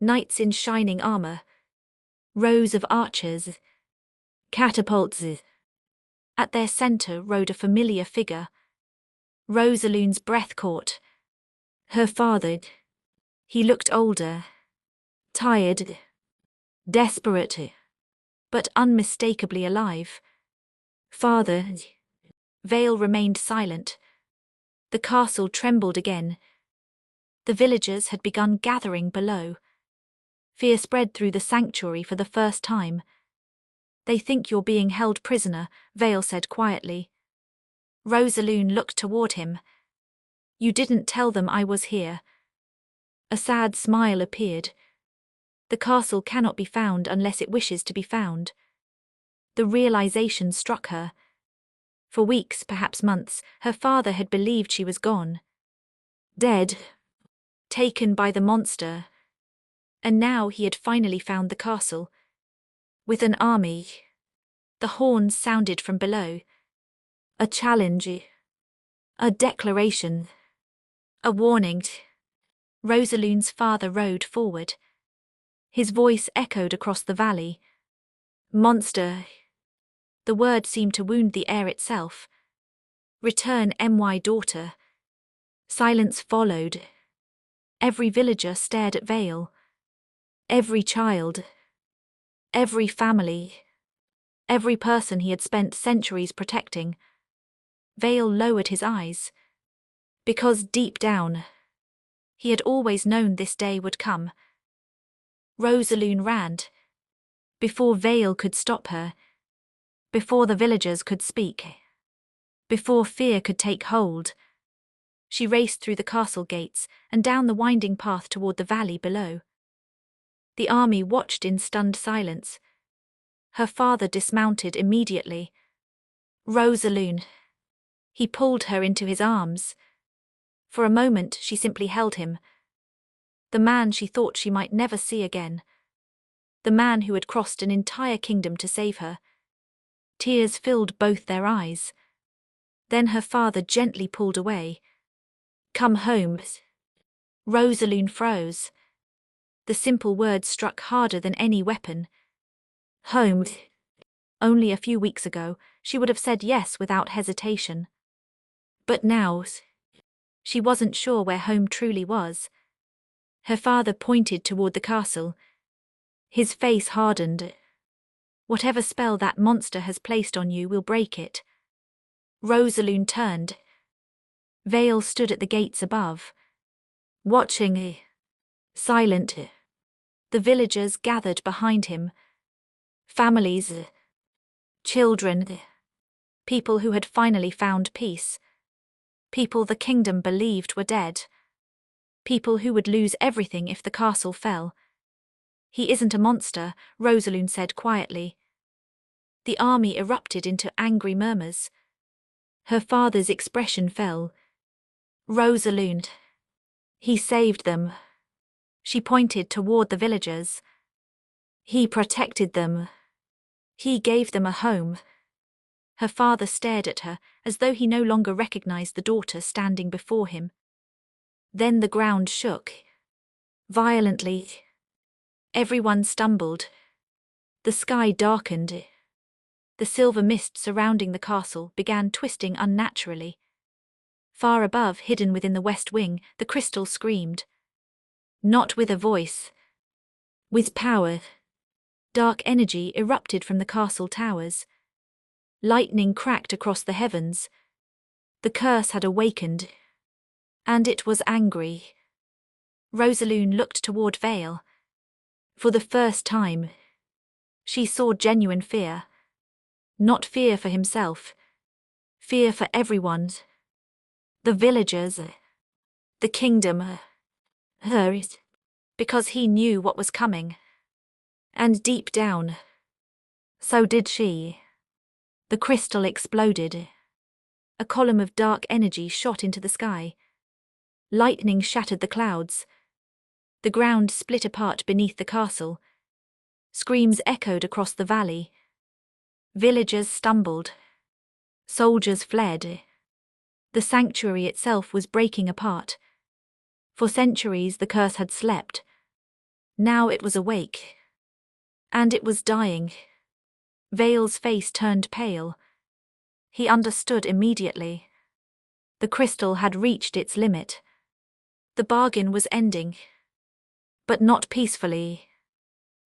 knights in shining armor, rows of archers, catapults. At their center rode a familiar figure. Rosalind's breath caught. Her father. He looked older, tired, desperate, but unmistakably alive. "Father." Vale remained silent. The castle trembled again. The villagers had begun gathering below. Fear spread through the sanctuary for the first time. They think you're being held prisoner, Vale said quietly. Rosalind looked toward him. You didn't tell them I was here. A sad smile appeared. The castle cannot be found unless it wishes to be found. The realization struck her. For weeks, perhaps months, her father had believed she was gone. Dead. Taken by the monster. And now he had finally found the castle. With an army. The horns sounded from below. A challenge. A declaration. A warning. Rosalind's father rode forward. His voice echoed across the valley. Monster. The word seemed to wound the air itself. Return, my daughter. Silence followed. Every villager stared at Vale. Every child. Every family. Every person he had spent centuries protecting. Vale lowered his eyes. Because deep down, he had always known this day would come. Rosalind ran. Before Vale could stop her. Before the villagers could speak. Before fear could take hold. She raced through the castle gates and down the winding path toward the valley below. The army watched in stunned silence. Her father dismounted immediately. Rosalind. He pulled her into his arms. For a moment she simply held him. The man she thought she might never see again. The man who had crossed an entire kingdom to save her. Tears filled both their eyes. Then her father gently pulled away. Come home. Rosalind froze. The simple words struck harder than any weapon. Home. Only a few weeks ago, she would have said yes without hesitation. But now, she wasn't sure where home truly was. Her father pointed toward the castle. His face hardened. Whatever spell that monster has placed on you will break it. Rosalind turned. Vale stood at the gates above. Watching. Silent. The villagers gathered behind him. Families. Children. People who had finally found peace. People the kingdom believed were dead. People who would lose everything if the castle fell. He isn't a monster, Rosalind said quietly. The army erupted into angry murmurs. Her father's expression fell. Rosalind. He saved them. She pointed toward the villagers. He protected them. He gave them a home. Her father stared at her as though he no longer recognized the daughter standing before him. Then the ground shook. Violently. Everyone stumbled. The sky darkened. The silver mist surrounding the castle began twisting unnaturally. Far above, hidden within the west wing, the crystal screamed. Not with a voice. With power. Dark energy erupted from the castle towers. Lightning cracked across the heavens. The curse had awakened. And it was angry. Rosalind looked toward Vale. For the first time, she saw genuine fear. Not fear for himself. Fear for everyone. The villagers. The kingdom. Her. Because he knew what was coming. And deep down, so did she. The crystal exploded. A column of dark energy shot into the sky. Lightning shattered the clouds. The ground split apart beneath the castle. Screams echoed across the valley. Villagers stumbled. Soldiers fled. The sanctuary itself was breaking apart. For centuries the curse had slept. Now it was awake. And it was dying. Vale's face turned pale. He understood immediately. The crystal had reached its limit. The bargain was ending. But not peacefully.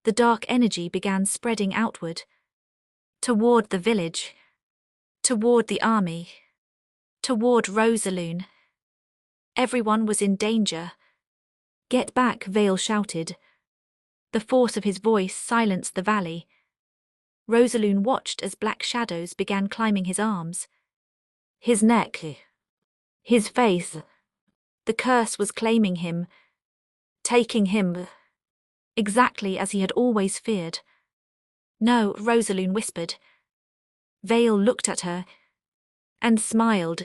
The dark energy began spreading outward. Toward the village. Toward the army. Toward Rosalind. Everyone was in danger. Get back, Vale shouted. The force of his voice silenced the valley. Rosalind watched as black shadows began climbing his arms, his neck, his face. The curse was claiming him, taking him, exactly as he had always feared. No, Rosalind whispered. Vale looked at her and smiled.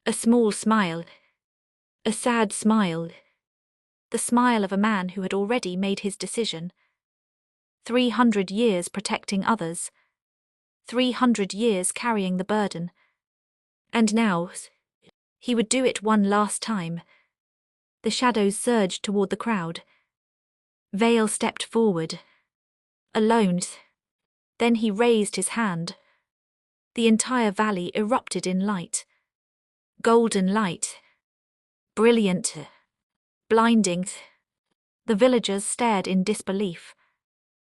A small smile. A sad smile. The smile of a man who had already made his decision. 300 years protecting others. 300 years carrying the burden. And now, he would do it one last time. The shadows surged toward the crowd. Vale stepped forward. Alone. Then he raised his hand. The entire valley erupted in light. Golden light. Brilliant. Blinding. The villagers stared in disbelief.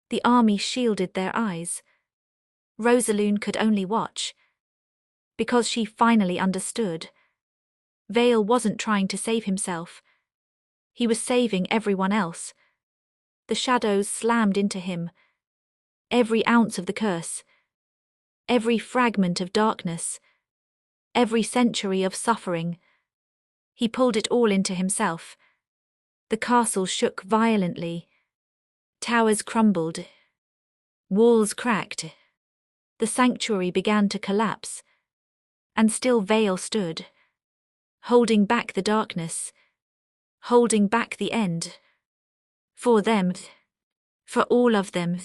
The army shielded their eyes. Rosalind could only watch. Because she finally understood. Vale wasn't trying to save himself. He was saving everyone else. The shadows slammed into him. Every ounce of the curse. Every fragment of darkness. Every century of suffering. He pulled it all into himself. The castle shook violently. Towers crumbled. Walls cracked. The sanctuary began to collapse. And still Vale stood, holding back the darkness, holding back the end. For them. For all of them.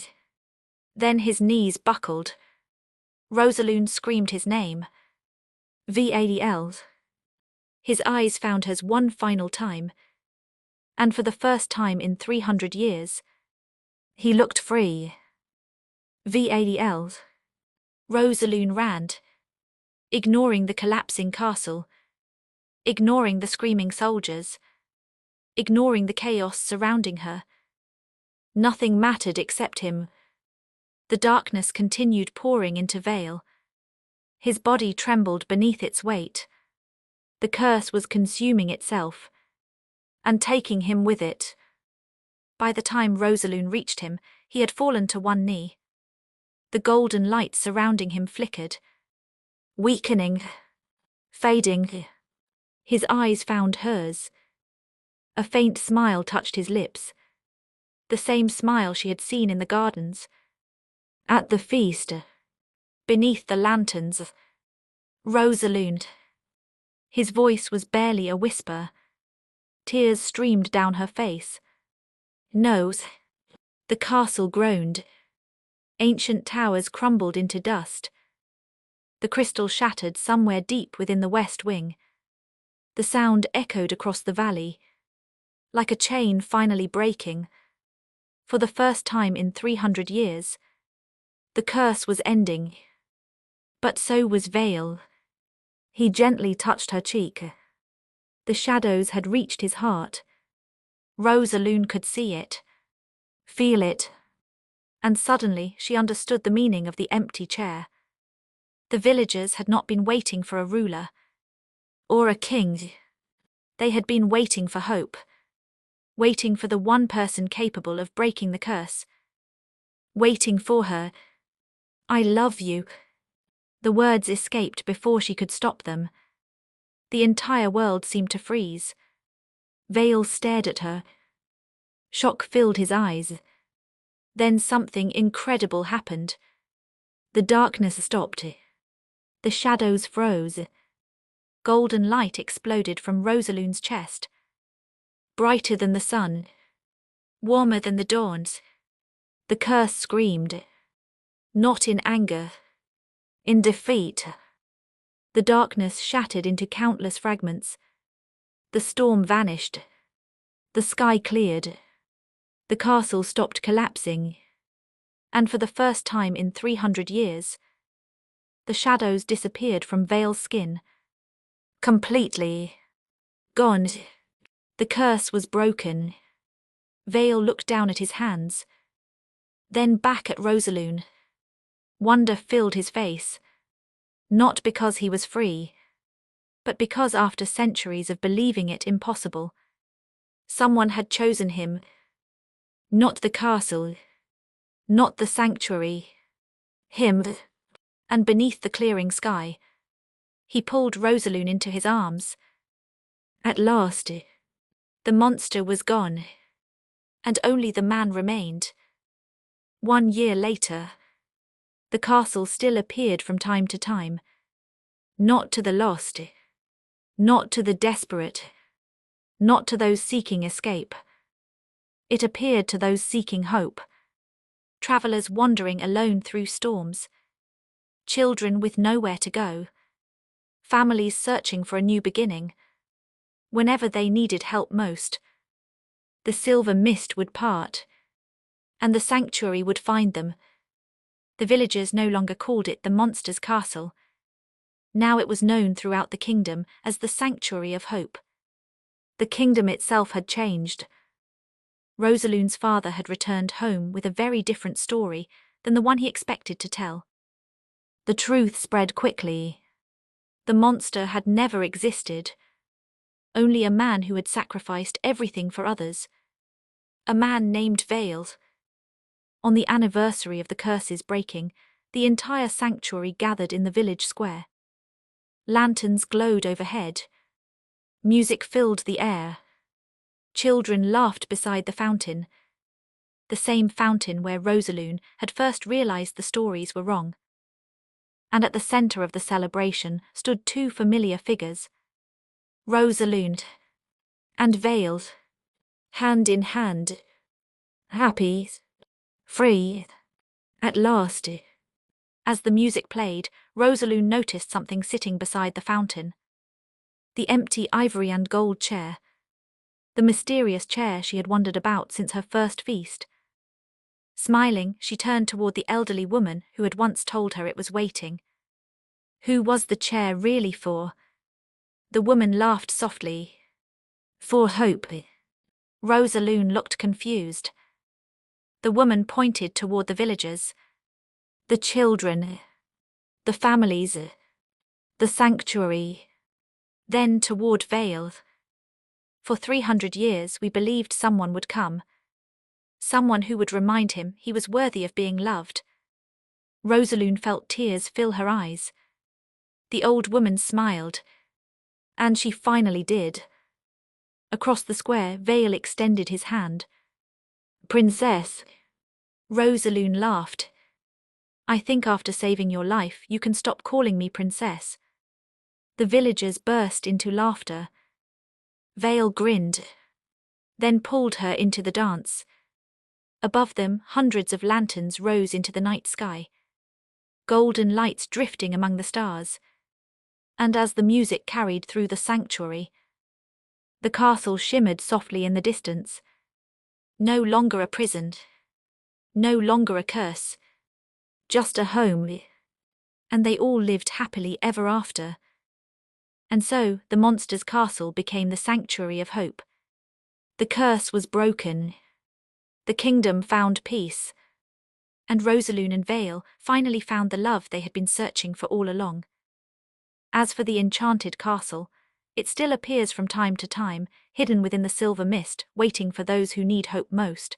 Then his knees buckled. Rosalind screamed his name. Val. His eyes found hers one final time. And for the first time in 300 years, he looked free. Val. Rosalind ran, ignoring the collapsing castle, ignoring the screaming soldiers, ignoring the chaos surrounding her. Nothing mattered except him. The darkness continued pouring into Vale. His body trembled beneath its weight. The curse was consuming itself, and taking him with it. By the time Rosalind reached him, he had fallen to one knee. The golden light surrounding him flickered, weakening, fading. His eyes found hers. A faint smile touched his lips. The same smile she had seen in the gardens. At the feast. Beneath the lanterns. Rosalind. His voice was barely a whisper. Tears streamed down her face. No. The castle groaned. Ancient towers crumbled into dust. The crystal shattered somewhere deep within the west wing. The sound echoed across the valley, like a chain finally breaking. For the first time in 300 years, the curse was ending. But so was Vale. He gently touched her cheek. The shadows had reached his heart. Rosalind could see it, feel it, and suddenly she understood the meaning of the empty chair. The villagers had not been waiting for a ruler or a king. They had been waiting for hope, waiting for the one person capable of breaking the curse, waiting for her. I love you. The words escaped before she could stop them. The entire world seemed to freeze. Vale stared at her. Shock filled his eyes. Then something incredible happened. The darkness stopped. The shadows froze. Golden light exploded from Rosalind's chest. Brighter than the sun. Warmer than the dawns. The curse screamed. Not in anger. In defeat. The darkness shattered into countless fragments. The storm vanished. The sky cleared. The castle stopped collapsing. And for the first time in 300 years, the shadows disappeared from Vale's skin. Completely. Gone. The curse was broken. Vale looked down at his hands, then back at Rosalind. Wonder filled his face. Not because he was free, but because after centuries of believing it impossible, someone had chosen him. Not the castle, not the sanctuary, him, and beneath the clearing sky, he pulled Rosalind into his arms. At last, the monster was gone, and only the man remained. 1 year later, the castle still appeared from time to time, not to the lost, not to the desperate, not to those seeking escape. It appeared to those seeking hope, travelers wandering alone through storms, children with nowhere to go, families searching for a new beginning. Whenever they needed help most, the silver mist would part, and the sanctuary would find them. The villagers no longer called it the monster's castle. Now it was known throughout the kingdom as the Sanctuary of Hope. The kingdom itself had changed. Rosalind's father had returned home with a very different story than the one he expected to tell. The truth spread quickly. The monster had never existed. Only a man who had sacrificed everything for others. A man named Vale. On the anniversary of the curse's breaking, the entire sanctuary gathered in the village square. Lanterns glowed overhead. Music filled the air. Children laughed beside the fountain. The same fountain where Rosalind had first realized the stories were wrong. And at the center of the celebration stood two familiar figures, Rosalind and Vale, hand in hand, happy, free. At last, as the music played, Rosalind noticed something sitting beside the fountain. The empty ivory and gold chair. The mysterious chair she had wondered about since her first feast. Smiling, she turned toward the elderly woman who had once told her it was waiting. Who was the chair really for? The woman laughed softly. For hope. Rosalind looked confused. The woman pointed toward the villagers. The children. The families. The sanctuary. Then toward Vale. For 300 years we believed someone would come. Someone who would remind him he was worthy of being loved. Rosalind felt tears fill her eyes. The old woman smiled. And she finally did. Across the square, Vale extended his hand. Princess. Rosalind laughed. I think after saving your life, you can stop calling me princess. The villagers burst into laughter. Vale grinned, then pulled her into the dance. Above them, hundreds of lanterns rose into the night sky, golden lights drifting among the stars. And as the music carried through the sanctuary, the castle shimmered softly in the distance. No longer a prison, no longer a curse, just a home. And they all lived happily ever after. And so the monster's castle became the Sanctuary of Hope. The curse was broken. The kingdom found peace. And Rosalind and Vale finally found the love they had been searching for all along. As for the Enchanted Castle, it still appears from time to time, hidden within the silver mist, waiting for those who need hope most.